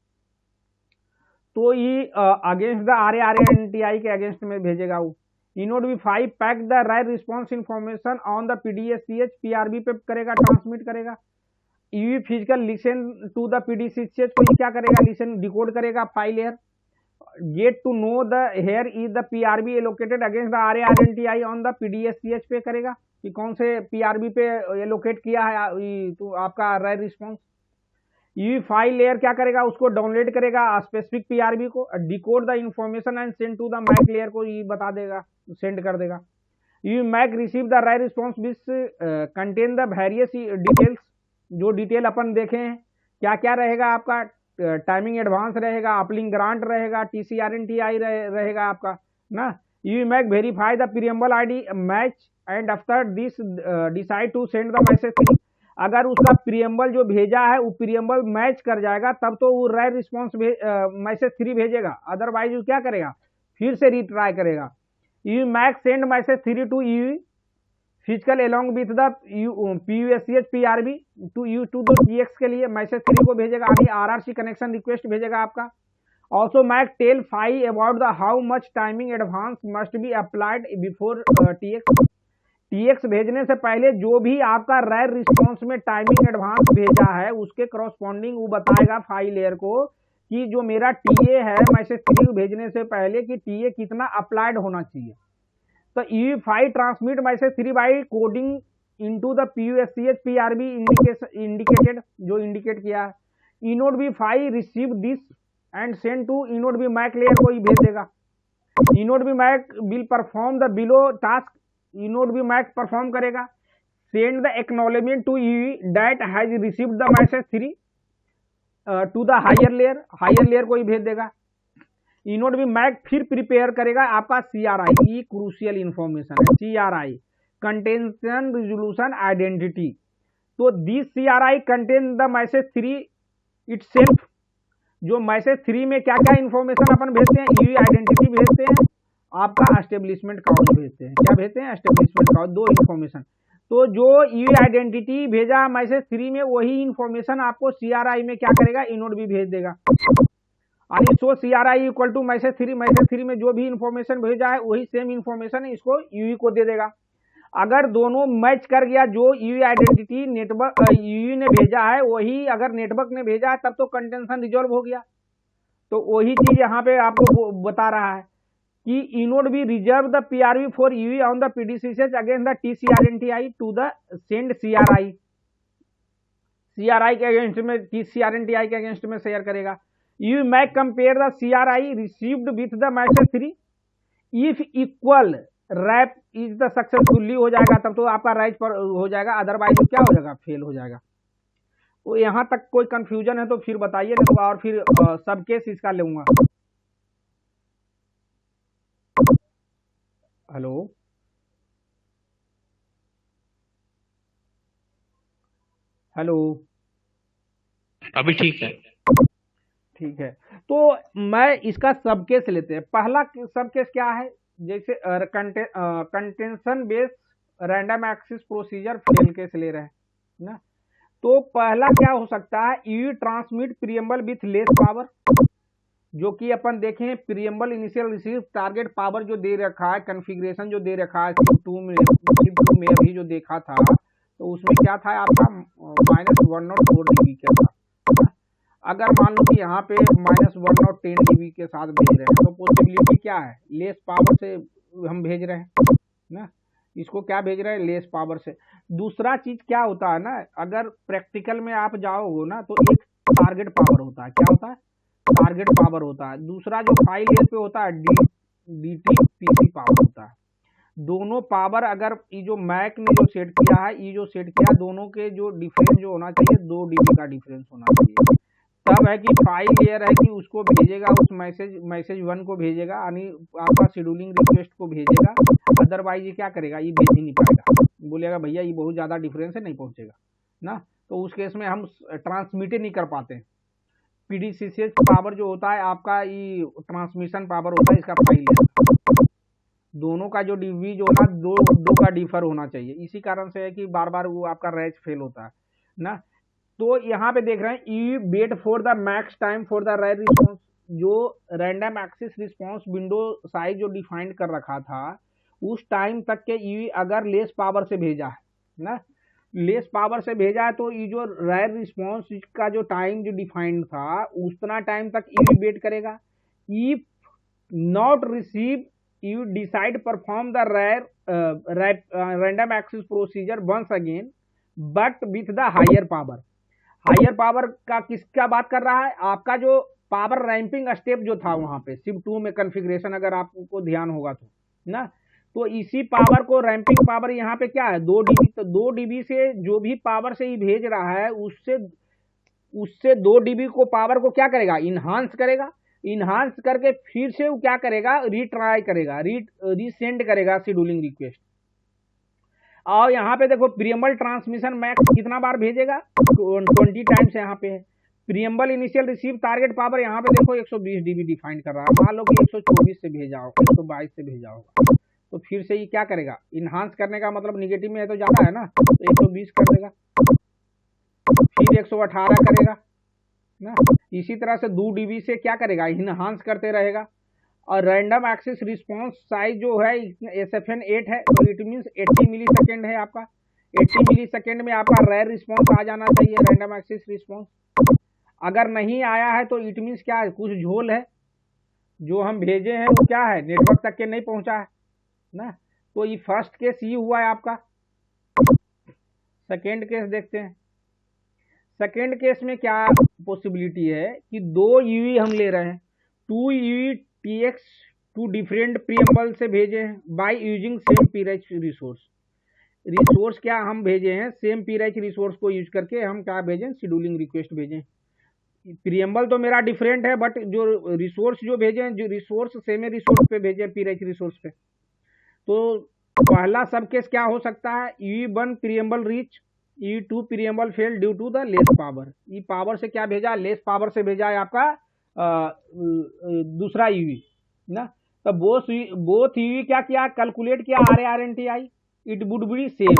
तो ये अगेंस्ट द RARNTI के अगेंस्ट में भेजेगा वो। ENodeB 5 pack the right response information on the PDSCH PRB पे करेगा, ट्रांसमिट करेगा। UE physical listen to the PDCH को क्या करेगा? लिसन डिकोड करेगा PHY layer. Get to know the here is the PRB allocated against the RARNTI on the PDSCH पे करेगा कि कौन से PRB पे एलोकेट किया है तो आपका right response. UE PHY layer क्या करेगा, उसको डाउनलोड करेगा स्पेसिफिक पीआरबी को, decode the information and send to the MAC layer को, ये बता देगा, सेंड कर देगा। UE MAC receive the right response which contain the various details, जो डिटेल अपन देखे हैं क्या क्या रहेगा आपका, टाइमिंग एडवांस रहेगा, अपलिंग ग्रांट रहेगा, TCRNTI रहेगा आपका ना। UE MAC verify the preamble ID match and after this decide to send the message. अगर उसका प्रीएम्बल जो भेजा है वो प्रीएम्बल मैच कर जाएगा तब तो वो राइट रिस्पॉन्स मैसेज 3 भेजेगा, अदरवाइज वो क्या करेगा, फिर से रिट्राई करेगा। UE MAC send message 3 to UE physical along with the PUSCH PRB to UE to the TX के लिए मैसेज 3 को भेजेगा, आगे RRC कनेक्शन रिक्वेस्ट भेजेगा आपका। Also MAC tell PHY about the how much timing advance must be applied before TX भेजने से पहले जो भी आपका रेयर रिस्पॉन्स में टाइमिंग एडवांस भेजा है उसके करस्पॉन्डिंग वो बताएगा फाइल लेयर को कि जो मेरा TA है मैसेज 3 भेजने से पहले कि TA कितना अप्लाइड होना चाहिए। तो EV5 transmit message 3 by coding into the PUSCH PRB indicated, जो इंडिकेट किया है। ENode V5 receive this and send to eNode V MAC layer को ही भेज देगा। ENode V MAC will perform the below task, eNode V MAC परफॉर्म करेगा। Send the acknowledgement to EV that has received the message 3 to the higher layer को ही भेज देगा। इनोड V मैक फिर प्रिपेयर करेगा आपका CRI, ये क्रूशियल इंफॉर्मेशन है, CRI कंटेंशन रिजोल्यूशन आइडेंटिटी। तो this CRI contain the message 3 itself, जो मैसेज 3 में क्या क्या इंफॉर्मेशन अपन भेजते हैं, EV आइडेंटिटी भेजते हैं, आपका एस्टेब्लिशमेंट काउंट भेजते हैं, क्या भेजते हैं, एस्टेब्लिशमेंट काउंट, 2 इंफॉर्मेशन। तो जो EV आइडेंटिटी भेजा मैसेज 3 में वही इंफॉर्मेशन आपको CRI में क्या करेगा, इनोड भी भेज देगा। यानी सो CRI इक्वल टू मैसेज 3 में जो भी इंफॉर्मेशन भेजा है वही सेम इंफॉर्मेशन इसको UV को दे देगा। अगर दोनों मैच कर गया, जो UV आइडेंटिटी नेटवर्क UV ने भेजा है वही अगर नेटवर्क ने भेजा है तब तो कंटेंशन रिजॉल्व हो गया। तो वही चीज यहाँ पे आपको बता रहा है कि eNodeB reserve the PRB for UV on the PDCS against the TCRNTI to the send CRI के अगेंस्ट में, TCRNTI के अगेंस्ट में शेयर करेगा। UE MAC compare the CRI received with the message 3 if equal RAP is the successfully हो जाएगा तब तो आपका राइट पर हो जाएगा, अदरवाइज क्या हो जाएगा, फेल हो जाएगा। तो यहाँ तक कोई कंफ्यूजन है तो फिर बताइए, नहीं तो और फिर सब केस इसका लूंगा। हेलो हेलो, अभी ठीक है। ठीक है, तो मैं इसका सब केस लेते हैं। पहला सब केस क्या है, जैसे contention base random access procedure fail case ले रहे हैं ना। तो पहला क्या हो सकता है, you transmit preamble with less power, जो कि अपन देखें preamble initial receive target power जो दे रखा है, कॉन्फ़िगरेशन जो दे रखा है शिफ्ट 2 में अभी जो देखा था, तो उसमें क्या था आपका -104 dB के साथ। अगर मान लो कि यहाँ पे -110 dB के साथ भेज रहे हैं तो पॉसिबिलिटी क्या है, लेस पावर से हम भेज रहे हैं ना, इसको क्या भेज रहे हैं, लेस पावर से। दूसरा चीज क्या होता है ना, अगर प्रैक्टिकल में आप जाओगे ना तो एक टारगेट पावर होता है, क्या होता है, टारगेट पावर होता है। दूसरा जो फाइल लेयर पे होता है DTPC पावर होता है। दोनों पावर अगर ये जो मैक ने जो सेट किया है, ये जो सेट किया, दोनों के जो डिफरेंस जो होना चाहिए 2 dB का डिफरेंस होना चाहिए। तब है कि फाइल लेयर है कि उसको भेजेगा, उस मैसेज 1 को भेजेगा, यानी आपका शेड्यूलिंग रिक्वेस्ट को भेजेगा, अदरवाइज ये क्या करेगा, ये भेज ही नहीं पाएगा, बोलेगा भैया ये बहुत ज़्यादा डिफरेंस है, नहीं पहुंचेगा ना। तो उस केस में हम ट्रांसमिट नहीं कर पाते। PDCS पावर जो होता है आपका, ये ट्रांसमिशन पावर होता है इसका फाइल लेयर, दोनों का जो DB जो होना दो का डिफर होना चाहिए। इसी कारण से है कि बार बार वो आपका रैच फेल होता है ना। तो यहाँ पे देख रहे हैं E wait for the max time for the RAR response, जो random access response window size जो डिफाइंड कर रखा था उस टाइम तक के ई अगर लेस पावर से भेजा है ना, लेस पावर से भेजा है तो ये जो रेयर रिस्पॉन्स का जो टाइम जो डिफाइंड था उतना टाइम तक ई वेट करेगा। If not receive you decide perform the random access procedure once again but with the higher power। Higher power का किसका बात कर रहा है, आपका जो पावर रैंपिंग स्टेप जो था वहां पे SIP2 में कॉन्फ़िगरेशन, अगर आपको ध्यान होगा तो ना, तो इसी पावर को रैंपिंग पावर यहाँ पे क्या है 2 dB, तो 2 dB से जो भी पावर से ये भेज रहा है उससे उससे 2 dB को पावर को क्या करेगा, इन्हांस करेगा। इन्हांस करके फिर से वो क्या करेगा, रीट्राई करेगा, रीसेंड करेगा शेड्यूलिंग रिक्वेस्ट। और यहाँ पे देखो प्रियम्बल ट्रांसमिशन मैक्स कितना बार भेजेगा, 20 टाइम्स यहाँ पे है। Preamble initial receive target power यहाँ पे देखो 120 dB डिफाइन कर रहा है, मान लो कि 124 से भेजा हो, 122 से भेजा होगा, तो फिर से ये क्या करेगा, इन्हांस करने का मतलब निगेटिव में है तो ज्यादा है ना, तो 120 कर देगा, फिर 118 करेगा ना। इसी तरह से 2 dB से क्या करेगा, इन्हांस करते रहेगा। और रैंडम एक्सेस रिस्पांस साइज जो है SFN 8 है, तो इट मीन्स 80 मिली सेकेंड है आपका। 80 मिली सेकेंड में आपका रैर रिस्पांस आ जाना चाहिए, रैंडम एक्सेस रिस्पांस। अगर नहीं आया है तो इट मीन्स क्या है, कुछ झोल है, जो हम भेजे हैं वो क्या है, नेटवर्क तक के नहीं पहुंचा है ना। तो ये फर्स्ट केस ये हुआ है आपका। सेकेंड केस देखते हैं। सेकेंड केस में क्या पॉसिबिलिटी है कि 2 UE हम ले रहे हैं, 2 UETX टू डिफरेंट प्रियम्बल से भेजे हैं by using same PRACH resource. Resource क्या हम भेजे हैं, सेम पीराइच रिसोर्स को यूज करके हम क्या भेजें, शेड्यूलिंग रिक्वेस्ट भेजें। प्रियम्बल तो मेरा डिफरेंट है, बट जो रिसोर्स जो भेजे हैं, जो रिसोर्स सेम रिसोर्स पे भेजे, पीराइच रिसोर्स पे। तो पहला सब केस क्या हो सकता है, UE1 preamble reach, UE2 preamble fail due to the less power. ये पावर से क्या भेजा, लेस पावर से भेजा है आपका दूसरा UE ना। तो बोथ UE क्या किया, कैलकुलेट किया RARNTI, it would be same.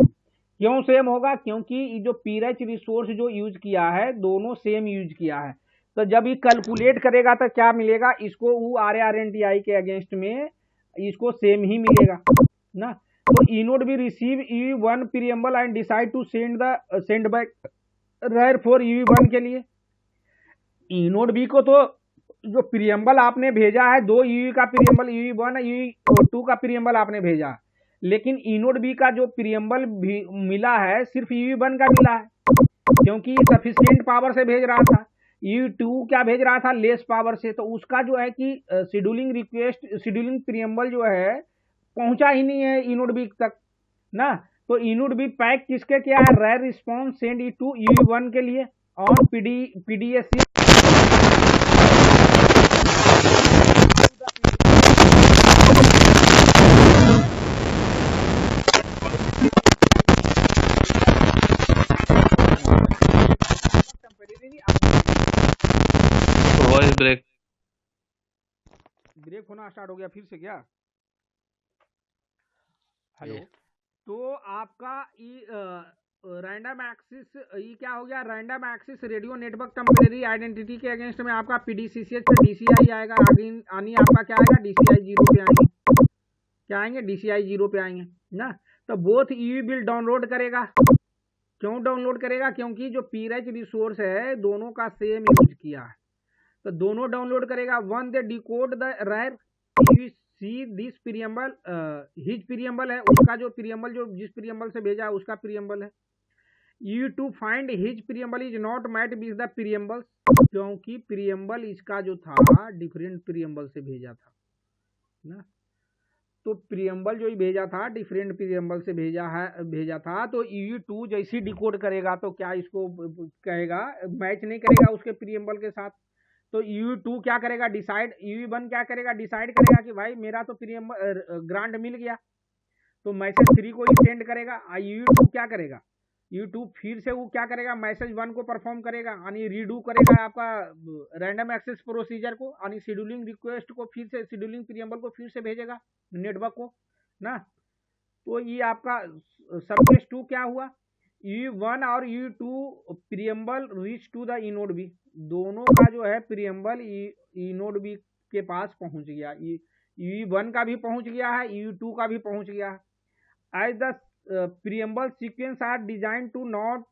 क्यों सेम होगा, क्योंकि ये जो पीराइच रिसोर्स जो यूज किया है दोनों सेम यूज किया है। तो जब ये कैलकुलेट करेगा तो क्या मिलेगा इसको, वो RARNTI के अगेंस्ट में इसको सेम ही मिलेगा ना। तो inode B receive UE1 preamble and decide to send back RAR for UE1 के लिए। इनोड बी को तो जो प्रियम्बल आपने भेजा है, 2 UE का प्रियम्बल, UE1 UE2 का प्रियम्बल आपने भेजा, लेकिन इनोड बी का जो प्रियम्बल भी मिला है सिर्फ UE1 का मिला है, क्योंकि सफिशिएंट पावर से भेज रहा था। UE2 क्या भेज रहा था, लेस पावर से, तो उसका जो है कि शेड्यूलिंग रिक्वेस्ट, शेड्यूलिंग प्रियम्बल जो है पहुंचा ही नहीं है इनोड बी तक ना। तो इनोड बी पैक किसके किया है, RAR response send it to UE1 के लिए on PDSC। Voice break. Break होना स्टार्ट हो गया फिर से क्या, हेलो। ये तो आपका रैंडम एक्सिस ये क्या हो गया, random axis radio network temporary identity के अगेंस्ट में आपका PDCCH पे DCI आएगा, आनी आपका क्या आएगा, DCI 0 पे आएंगे, क्या आएंगे, DCI 0 पे आएंगे ना। तो बोथ UE बिल डाउनलोड करेगा। क्यों डाउनलोड करेगा, क्योंकि जो पीराइच रिसोर्स है दोनों का सेम यूज किया है, तो दोनों डाउनलोड करेगा। When they decode the RAR see this preamble, his preamble है, उसका जो प्रियम्बल जो जिस प्रियम्बल से भेजा है उसका प्रियम्बल है। UE two find his preamble is not match with the preamble, क्योंकि प्रियम्बल इसका जो था डिफरेंट प्रियम्बल से भेजा था ना। तो प्रियम्बल जो ही भेजा था डिफरेंट प्रियम्बल से भेजा था। तो EU2 जैसी डिकोड करेगा तो क्या इसको कहेगा, मैच नहीं करेगा उसके प्रियम्बल के साथ। तो EU2 क्या करेगा, डिसाइड, UE1 क्या करेगा, डिसाइड करेगा कि भाई मेरा तो प्रियम्बल ग्रांट मिल गया, तो मैसेज 3 को ही सेंड करेगा। EU2 क्या करेगा, EU2 फिर से वो क्या करेगा, मैसेज 1 को परफॉर्म करेगा, यानी रीडू करेगा आपका रैंडम एक्सेस प्रोसीजर को, यानी शेड्यूलिंग रिक्वेस्ट को फिर से, शेड्यूलिंग प्रियम्बल को फिर से भेजेगा नेटवर्क को ना। तो ये आपका सब केस 2 क्या हुआ, UE1 और UE2 preamble reach to the inode B, दोनों का जो है प्रियम्बल इनोड बी के पास पहुंच गया। UE1 का भी पहुंच गया है, UE2 का भी पहुंच गया है। As the preamble sequence are design to not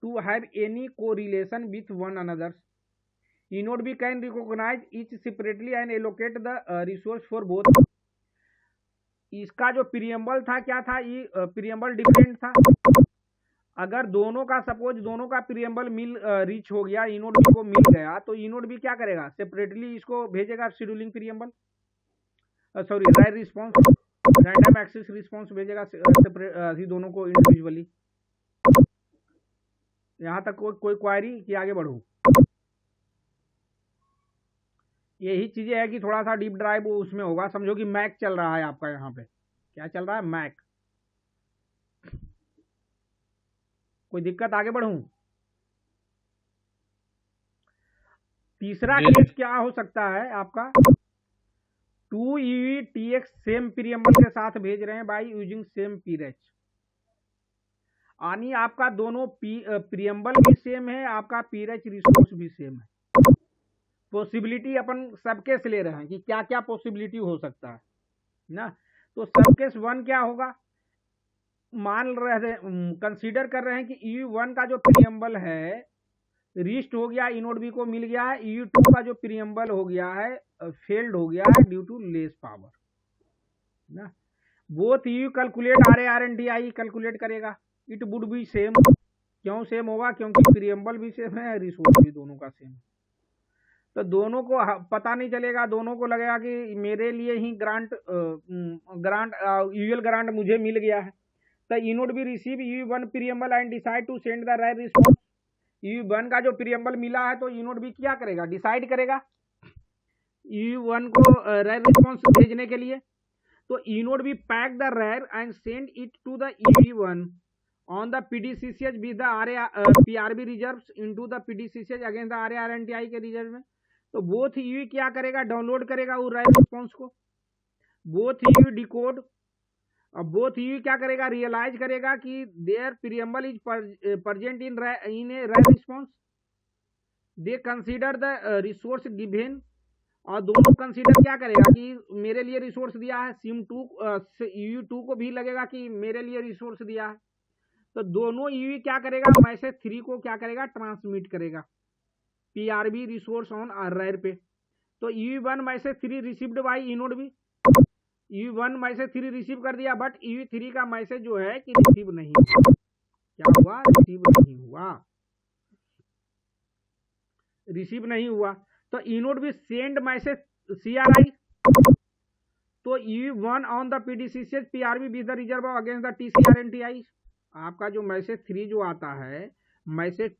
to have any correlation with one another, eNodeB can recognize each separately and allocate the resource for both. इसका जो प्रियम्बल था क्या था, ये प्रियम्बल डिफरेंट था, अगर दोनों का सपोज दोनों का प्रीएम्बल रीच हो गया, ई नोड बी को मिल गया, तो ई नोड बी क्या करेगा, सेपरेटली इसको भेजेगा scheduling preamble, sorry right response, random access response भेजेगा सेपरेट दोनों को इंडिविजुअली। यहाँ तक कोई क्वायरी कि आगे बढ़ूँ? यही चीजें है कि थोड़ा सा डीप ड्राइव उसमें होगा। समझो कि मैक चल रहा है आपका, यहाँ पे क्या चल रहा है, मैक। कोई दिक्कत? आगे बढ़ूं? तीसरा केस क्या हो सकता है आपका, 2 EVTX सेम प्रीएम्बल के साथ भेज रहे हैं बाई यूजिंग सेम पीरेच, यानी आपका दोनों प्रीएम्बल भी सेम है, आपका पीरेच रिसोर्स भी सेम है। पॉसिबिलिटी अपन सबकेस ले रहे हैं कि क्या क्या पॉसिबिलिटी हो सकता है ना। तो सबकेस 1 क्या होगा, मान रहे कंसीडर कर रहे हैं कि EU1 का जो प्रीएम्बल है रीस्ट हो गया, ई नोड बी को मिल गया है, EU2 का जो प्रीएम्बल हो गया है फेल्ड हो गया है ड्यू टू लेस पावर ना। Both EU calculate RARNDI calculate करेगा, इट वुड बी सेम। क्यों सेम होगा, क्योंकि प्रीएम्बल भी सेम है, रिसोर्स भी दोनों का सेम है। तो दोनों को पता नहीं चलेगा, दोनों को लगेगा कि मेरे लिए ही ग्रांट यूएल ग्रांट मुझे मिल गया है। तो ई node B receive EU1 preamble and decide to send the right response. EU1 का जो प्रीएम्बल मिला है तो ई नोड बी क्या करेगा, डिसाइड करेगा EU1 को राइट रिस्पॉन्स भेजने के लिए। तो ई node B pack the RAR and send it to the EU1 on the PDCCH with the PRB reserves into the PDCCH against the RARNTI के रिजर्व में। तो बोथ EU क्या करेगा, डाउनलोड करेगा वो राइट रिस्पॉन्स को, बोथ EU डिकोड। अब both EU क्या करेगा, रियलाइज करेगा कि their preamble is present in a right response, they consider the resource given, और दोनों कंसीडर क्या करेगा कि मेरे लिए रिसोर्स दिया है, SIM2 EU2 को भी लगेगा कि मेरे लिए रिसोर्स दिया है। तो दोनों EU क्या करेगा, मैसेज 3 को क्या करेगा, ट्रांसमिट करेगा PRB रिसोर्स ऑन RAR पे। तो EU1 message 3 received by E node B, EU1 message 3 receive कर दिया, बट EU3 का मैसेज जो है कि रिसीव नहीं हुआ। क्या हुआ, रिसीव नहीं हुआ, रिसीव नहीं हुआ। तो ई node be send message CRI, तो EU1 on the PDCCH PRB with the reserve against the TCRNTI। आपका जो मैसेज 3 जो आता है, मैसेज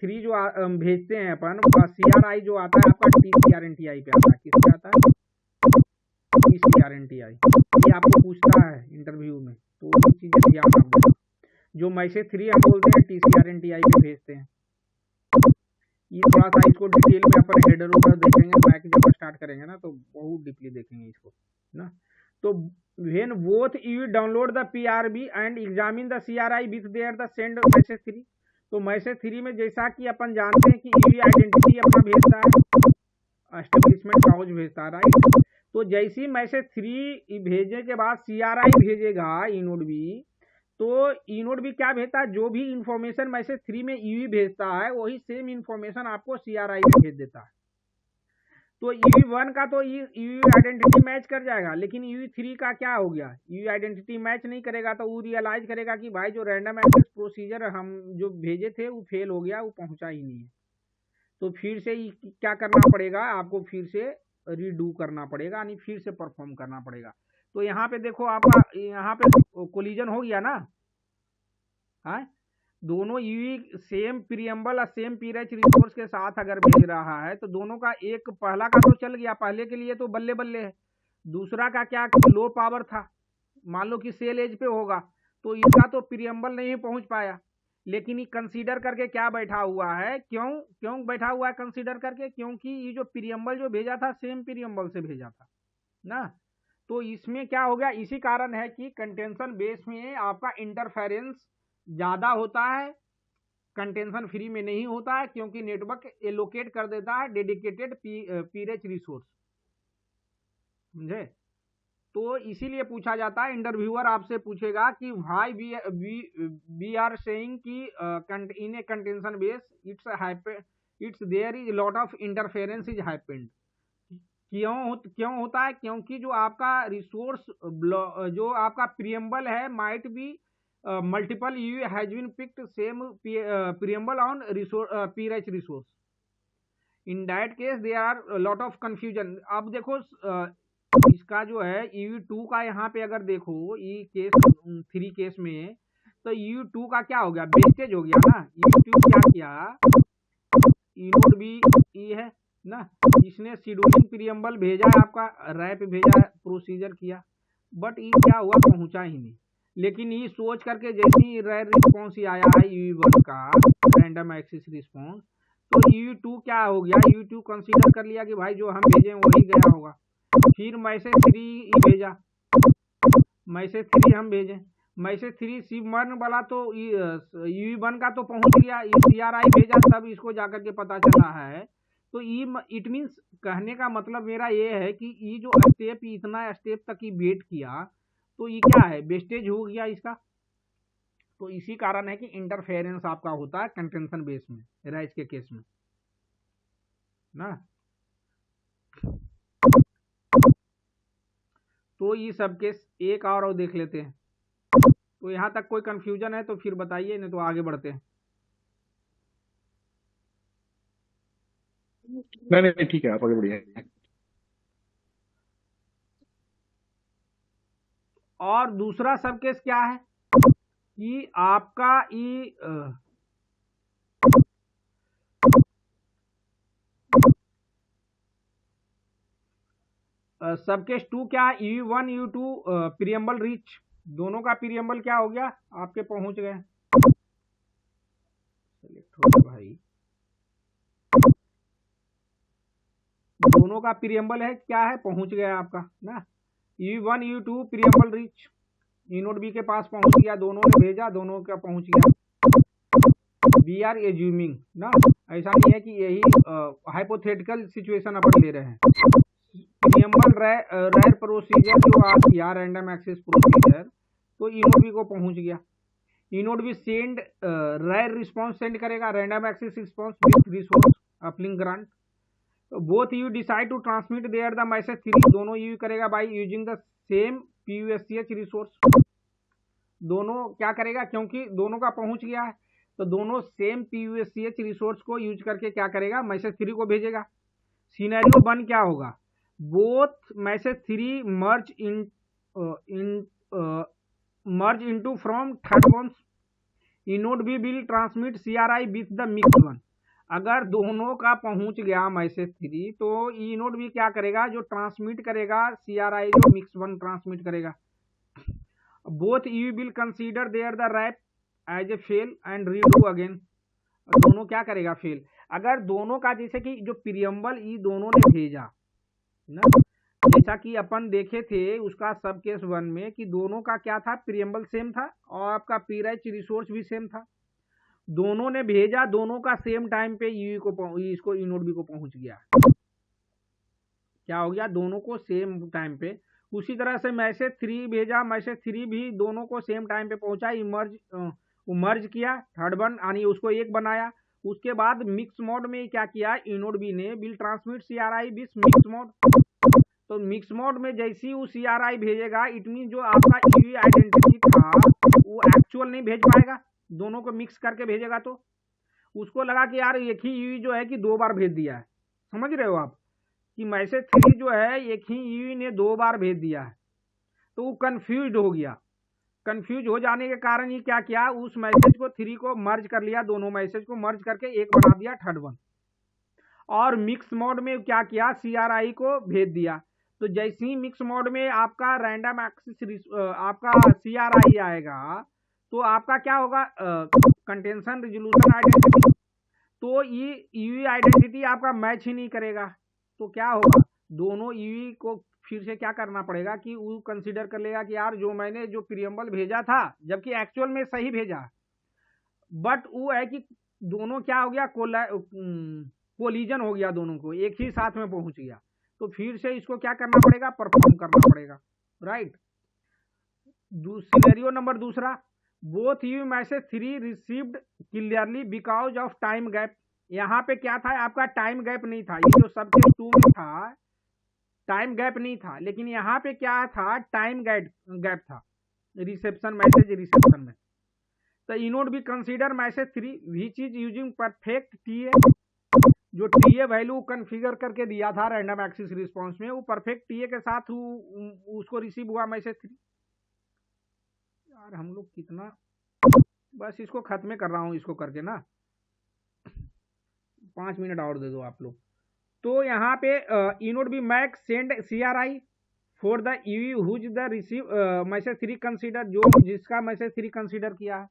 3 जो भेजते हैं अपन, CRI जो आता है आपका TCRNTI पे आता है। किस पे आता है, TCRNTI। ये आपको पूछता है इंटरव्यू में, तो ये चीजें ध्यान रखना। जो मैसेज 3 हम बोलते हैं TCRNTI पे भेजते हैं। ये थोड़ा सा इसको डिटेल में अपन हेडर ऊपर देखेंगे, मैक जब स्टार्ट करेंगे ना तो बहुत डीपली देखेंगे इसको ना। तो when both EU download the PRB and examine the CRI with their the send message 3। तो मैसेज 3 में जैसा कि अपन जानते हैं कि EU आइडेंटिटी अपना भेजता है, एस्टेब्लिशमेंट काउज भेजता है, राइट। तो जैसी मैसेज 3 भेजने के बाद CRI भेजेगा ई नोड बी, तो ई नोड बी क्या भेजता है, जो भी इंफॉर्मेशन मैसेज 3 में EU भेजता है वही सेम इंफॉर्मेशन आपको CRI में भेज देता है। तो EU1 का तो EU आइडेंटिटी मैच कर जाएगा, लेकिन EU3 का क्या हो गया, EU आइडेंटिटी मैच नहीं करेगा। तो वो रियलाइज करेगा कि भाई जो रैंडम एक्सेस प्रोसीजर हम जो भेजे थे वो फेल हो गया, वो पहुंचा ही नहीं है। तो फिर से क्या करना पड़ेगा आपको, फिर से रीडू करना पड़ेगा, यानी फिर से परफॉर्म करना पड़ेगा। तो यहाँ पे देखो आपका यहाँ पे कोलिजन हो गया ना, हाँ। दोनों EU सेम प्रीएम्बल और सेम पीरेच रिसोर्स के साथ अगर भेज रहा है तो दोनों का एक पहला का तो चल गया, पहले के लिए तो बल्ले बल्ले है। दूसरा का क्या, लो पावर था, मान लो कि सेल एज पे होगा, तो इसका तो प्रीएम्बल नहीं पहुंच पाया। लेकिन ये कंसीडर करके क्या बैठा हुआ है, क्यों बैठा हुआ है कंसीडर करके, क्योंकि ये जो प्रीएम्बल जो भेजा था सेम प्रीएम्बल से भेजा था ना। तो इसमें क्या हो गया, इसी कारण है कि कंटेंशन बेस में आपका इंटरफेरेंस ज्यादा होता है, कंटेंशन फ्री में नहीं होता है, क्योंकि नेटवर्क एलोकेट कर देता है डेडिकेटेड पीरेच रिसोर्स, समझे। तो इसीलिए पूछा जाता है, इंटरव्यूअर आपसे पूछेगा कि व्हाई वी आर सेइंग कि in a contention base it's there is lot of interference is happened, क्यों होता है? क्योंकि जो आपका रिसोर्स जो आपका प्रियम्बल है might be multiple UE has been picked same preamble on PRACH resource. In that case they are lot of confusion. अब देखो इसका जो है EU2 का यहाँ पे अगर देखो ई केस 3 केस में, तो EU2 का क्या हो गया? वेस्टेज हो गया ना। EU2 क्या किया? इनोड भी ई है ना, इसने शेड्यूलिंग प्रियम्बल भेजा है, आपका रैप भेजा है, प्रोसीजर किया, बट ये क्या हुआ? पहुंचा ही नहीं। लेकिन ये सोच करके जैसे ही रैर रिस्पॉन्स आया है EU1 का रैंडम एक्सेस रिस्पॉन्स, तो EU2 क्या हो गया? EU2 कंसीडर कर लिया कि भाई जो हम भेजे वही गया होगा। फिर मैसेज 3 भेजा, मैसेज 3 हम भेजे, मैसेज 3 C1 वाला तो EU1 का तो पहुंच गया, CRI भेजा, तब इसको जाकर के पता चला है। तो इट मीन्स कहने का मतलब मेरा ये है कि ये जो स्टेप, इतना स्टेप तक ही वेट किया, तो ये क्या है? वेस्टेज हो गया इसका। तो इसी कारण है कि इंटरफेरेंस आपका होता है कंटेंशन बेस में, राइज के केस में ना। तो ये सब केस एक और देख लेते हैं। तो यहाँ तक कोई कंफ्यूजन है तो फिर बताइए, नहीं तो आगे बढ़ते हैं। नहीं नहीं ठीक है, आप आगे बढ़िए। और दूसरा सब केस क्या है कि आपका ये सब केस 2 क्या है? EU1 EU2 प्रियम्बल रीच, दोनों का प्रियम्बल क्या हो गया? आपके पहुंच गए। सेलेक्ट हो भाई, दोनों का प्रियम्बल है क्या है? पहुंच गया आपका ना। EU1 EU2 preamble reach, inode B के पास पहुंच गया, दोनों ने भेजा, दोनों का पहुंच गया। वी आर एज्यूमिंग ना, ऐसा नहीं है कि यही हाइपोथेटिकल सिचुएशन अपन ले रहे हैं। प्रियम्बल रैर प्रोसीजर जो आप किया, रैंडम एक्सेस प्रोसीजर, तो इनोड बी को पहुंच गया। ENode B send RAR response send करेगा, random access response with resource uplink grant. Both UE decide to transmit their the message 3, दोनों यू करेगा बाय यूजिंग द सेम PUSCH रिसोर्स। दोनों क्या करेगा? क्योंकि दोनों का पहुंच गया है, तो दोनों सेम PUSCH रिसोर्स को यूज करके क्या करेगा? मैसेज 3 को भेजेगा। सिनेरियो 1 क्या होगा? Both message 3 merge into from third ones, eNodeB will transmit CRI with the mix one. अगर दोनों का पहुंच गया मैसेज 3, तो इनोड भी क्या करेगा? जो ट्रांसमिट करेगा CRI, जो मिक्स वन ट्रांसमिट करेगा। Both UE will consider their the RAP as a fail and redo again. दोनों क्या करेगा? फेल। अगर दोनों का, जैसे कि जो प्रियम्बल ई दोनों ने भेजा ना, जैसा कि अपन देखे थे उसका सब केस 1 में कि दोनों का क्या था? प्रियम्बल सेम था और आपका पीराइच रिसोर्स भी सेम था। दोनों ने भेजा, दोनों का सेम टाइम पे इसको इनोड बी को पहुंच गया। क्या हो गया? दोनों को सेम टाइम पे। उसी तरह से मैसेज 3 भेजा, मैसेज 3 भी दोनों को सेम टाइम पे पहुंचा, मर्ज किया, थर्ड वन यानी उसको एक बनाया। उसके बाद मिक्स मोड में क्या किया? इनोड बी ने will transmit CRI with mix mode. तो मिक्स मोड में जैसे ही वो CRI भेजेगा, इट मीन जो आपका EU आइडेंटिटी था वो एक्चुअल नहीं भेज पाएगा, दोनों को मिक्स करके भेजेगा। तो उसको लगा कि यार एक ही EU जो है कि 2 बार भेज दिया है। समझ रहे हो आप कि मैसेज 3 जो है एक ही EU ने 2 बार भेज दिया है, तो वो कंफ्यूज हो गया। कंफ्यूज हो जाने के कारण ये क्या किया? उस मैसेज को 3 को मर्ज कर लिया, दोनों मैसेज को मर्ज करके एक बना दिया, थर्ड वन। और मिक्स मोड में क्या किया? CRI को भेज दिया। तो जैसे ही मिक्स मोड में आपका रैंडम एक्सेस आपका CRI आएगा, तो आपका क्या होगा? कंटेंशन रिजोल्यूशन आइडेंटिटी, तो ये EU आइडेंटिटी आपका मैच ही नहीं करेगा। तो क्या होगा? दोनों EU को फिर से क्या करना पड़ेगा कि वो कंसीडर कर लेगा कि यार जो मैंने जो प्रियम्बल भेजा था, जबकि एक्चुअल में सही भेजा, बट वो है कि दोनों क्या हो गया? कोलिजन हो गया, दोनों को एक ही साथ में पहुंच गया। तो फिर से इसको क्या करना पड़ेगा? परफॉर्म करना पड़ेगा, राइट। सिनेरियो नंबर दूसरा, both you message 3 received clearly because of time gap. यहाँ पे क्या था? आपका टाइम गैप नहीं था। ये जो सबके 2 में था, टाइम गैप नहीं था, लेकिन यहाँ पे क्या था, टाइम गैप था रिसेप्शन मैसेज रिसेप्शन में। तो eNode B consider message 3 which is using perfect TA, जो टीए वैल्यू कन्फिगर करके दिया था रैंडम एक्सेस रिस्पांस में, वो परफेक्ट टीए के साथ उसको रिसीव हुआ मैसेज 3। यार हम लोग कितना, बस इसको खत्म कर रहा हूँ इसको करके ना, 5 मिनट और दे दो आप लोग। तो यहाँ पे eNodeB MAC send CRI for the UE whose the receive message 3 consider, जो जिसका मैसेज 3 कंसीडर किया है।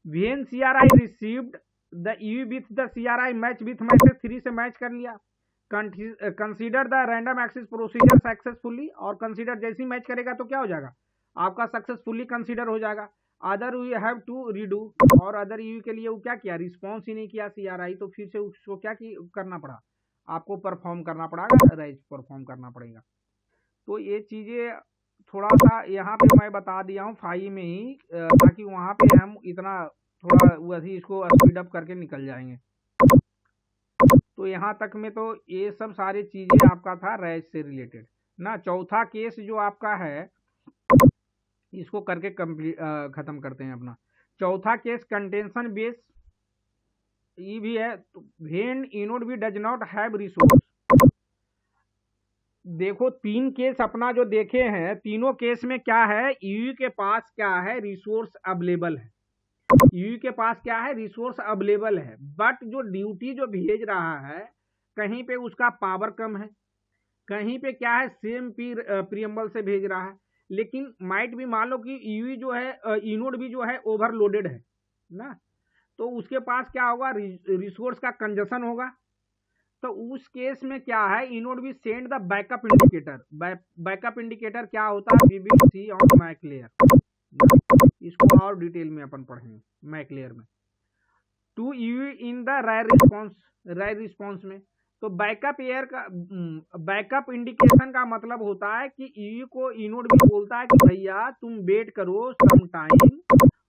When CRI received the UE with the CRI match with message 3 से मैच कर लिया, consider the random access procedure successfully, और consider जैसे ही मैच करेगा तो क्या हो जाएगा, आपका सक्सेसफुली कंसीडर हो जाएगा। Other we have to redo, और अदर ईवी के लिए वो क्या किया, रिस्पॉन्स ही नहीं किया CRI, तो फिर से उसको क्या करना पड़ा, आपको परफॉर्म करना पड़ेगा, राइज परफॉर्म करना पड़ेगा। तो ये चीज़ें थोड़ा सा यहाँ पे मैं बता दिया हूँ फाइल में ही, ताकि वहाँ पे हम इतना थोड़ा वैसे इसको स्पीड अप करके निकल जाएंगे। तो यहाँ तक में तो ये सब सारी चीज़ें आपका था रैज से रिलेटेड ना। चौथा केस जो आपका है, इसको करके कंप्लीट खत्म करते हैं अपना। चौथा केस कंटेंशन बेस ये भी है, तो व्हेन इनोड भी डज नॉट हैव रिसोर्स। देखो 3 केस अपना जो देखे हैं, तीनों केस में क्या है, ईयू के पास क्या है, रिसोर्स अवेलेबल है। ईयू के पास क्या है, रिसोर्स अवेलेबल है, बट जो ड्यूटी जो भेज रहा है, कहीं पे उसका पावर कम है, कहीं पे क्या है सेम प्रीएम्बल से भेज रहा है। लेकिन माइट भी मान लो कि ईयू जो है, इनोड भी जो है ओवरलोडेड है ना, तो उसके पास क्या होगा, रिसोर्स का कंजशन होगा। तो उस केस में क्या है, इनोड भी send the backup indicator. Backup indicator क्या होता है, we will see on MAC layer, इसको और डिटेल में अपन पढ़ेंगे मैक लेयर में। To UE in the RAR response में, तो बैकअप इंडिकेशन का मतलब होता है कि ईयू को इनोड भी बोलता है कि भैया तुम वेट करो सम टाइम,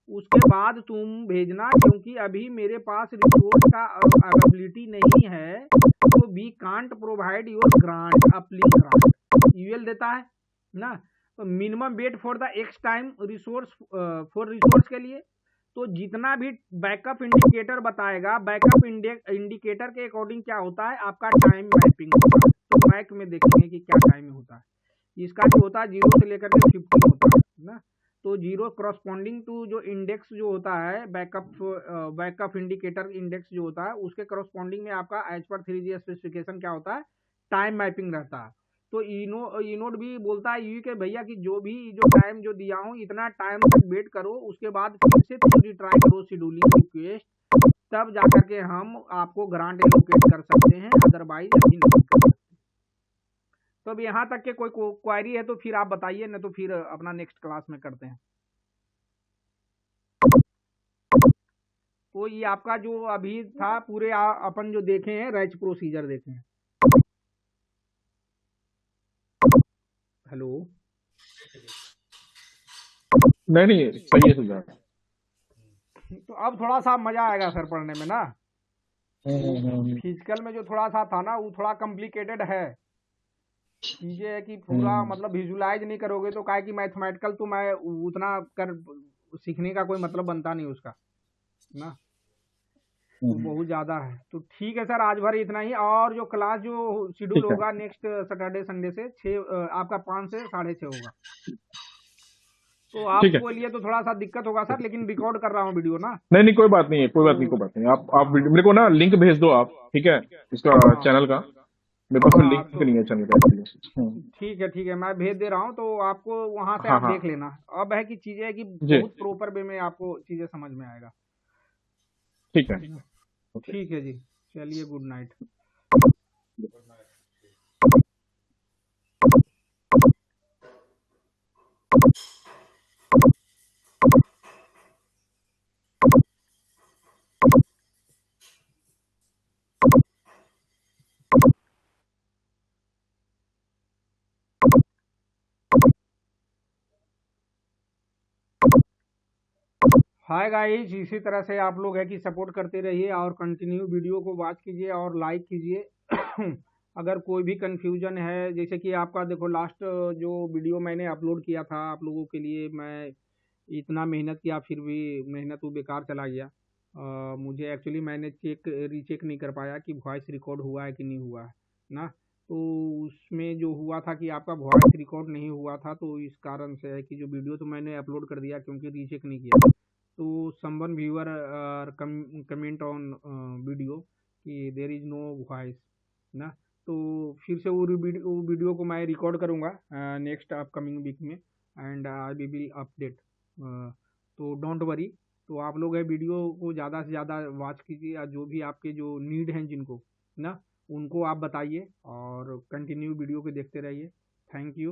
उसके बाद तुम भेजना, क्योंकि अभी मेरे पास रिसोर्स का अवेलेबिलिटी नहीं है, तो we can't provide your grant, uplink grant UL देता है ना। तो minimum wait for the X time resource, for resource के लिए, तो जितना भी बैकअप इंडिकेटर बताएगा, बैकअप इंडिकेटर के अकॉर्डिंग क्या होता है, आपका टाइम मैपिंग होता है। तो मैक में देखेंगे कि क्या टाइम में होता है। इसका जो होता है 0 से लेकर के 15 होता है ना। तो 0 करस्पॉन्डिंग टू जो इंडेक्स जो होता है, बैकअप इंडिकेटर इंडेक्स जो होता है, उसके करस्पॉन्डिंग में आपका एज पर 3G स्पेसिफिकेशन क्या होता है, टाइम मैपिंग रहता है। तो इनोड भी बोलता है यू के भैया कि जो टाइम जो दिया हूँ, इतना टाइम तक वेट करो, उसके बाद फिर से तुम रिट्राई करो शेड्यूलिंग रिक्वेस्ट, तब जाकर के हम आपको ग्रांट एलोकेट कर सकते हैं, अदरवाइज अभी नहीं कर सकते। तो अब यहाँ तक के कोई क्वेरी है तो फिर आप बताइए, न तो फिर अपना नेक्स्ट क्लास में करते हैं। तो ये आपका जो अभी था पूरे अपन जो देखे हैं रैच प्रोसीजर देखे हैं। हेलो, नहीं सही है सुझाव। तो अब थोड़ा सा मजा आएगा सर पढ़ने में ना। फिजिकल में जो थोड़ा सा था ना, वो थोड़ा कॉम्प्लिकेटेड है चीजें, है कि पूरा मतलब विजुलाइज नहीं करोगे तो काहे कि मैथमेटिकल तो मैं उतना कर सीखने का कोई मतलब बनता नहीं उसका ना, तो बहुत ज्यादा है। तो ठीक है सर, आज भर इतना ही, और जो क्लास जो शेड्यूल होगा नेक्स्ट सैटरडे संडे से 6 आपका 5 से 6:30 होगा। तो आपको लिए तो थोड़ा सा दिक्कत होगा सर, लेकिन रिकॉर्ड कर रहा हूँ वीडियो ना। नहीं कोई बात नहीं है, कोई बात नहीं। आप मेरे को ना लिंक भेज दो आप, ठीक है, इसका चैनल का, मेरे पास लिंक नहीं है चैनल का। ठीक है मैं भेज दे रहा हूँ, तो आपको वहां से आप देख लेना। अब है कि चीजें है कि बहुत प्रॉपर वे में आपको चीजें समझ में आएगा। ठीक है जी, चलिए, गुड नाइट। हाय गाइस, इसी तरह से आप लोग है कि सपोर्ट करते रहिए और कंटिन्यू वीडियो को वॉच कीजिए और लाइक कीजिए। अगर कोई भी कन्फ्यूजन है, जैसे कि आपका देखो लास्ट जो वीडियो मैंने अपलोड किया था आप लोगों के लिए, मैं इतना मेहनत किया फिर भी मेहनत वो बेकार चला गया। मुझे एक्चुअली मैंने रीचेक नहीं कर पाया कि वॉइस रिकॉर्ड हुआ है कि नहीं हुआ है ना। तो उसमें जो हुआ था कि आपका वॉइस रिकॉर्ड नहीं हुआ था, तो इस कारण से है कि जो वीडियो तो मैंने अपलोड कर दिया क्योंकि रीचेक नहीं किया। तो someone viewer comment on video कि देर इज़ नो वॉइस ना। तो फिर से वो वीडियो को मैं रिकॉर्ड करूँगा नेक्स्ट अपकमिंग वीक में, एंड आई विल अपडेट। तो डोंट वरी। तो आप लोग है वीडियो को ज़्यादा से ज़्यादा वॉच कीजिए, या जो भी आपके जो नीड हैं जिनको ना, उनको आप बताइए और कंटिन्यू वीडियो को देखते रहिए। Thank you.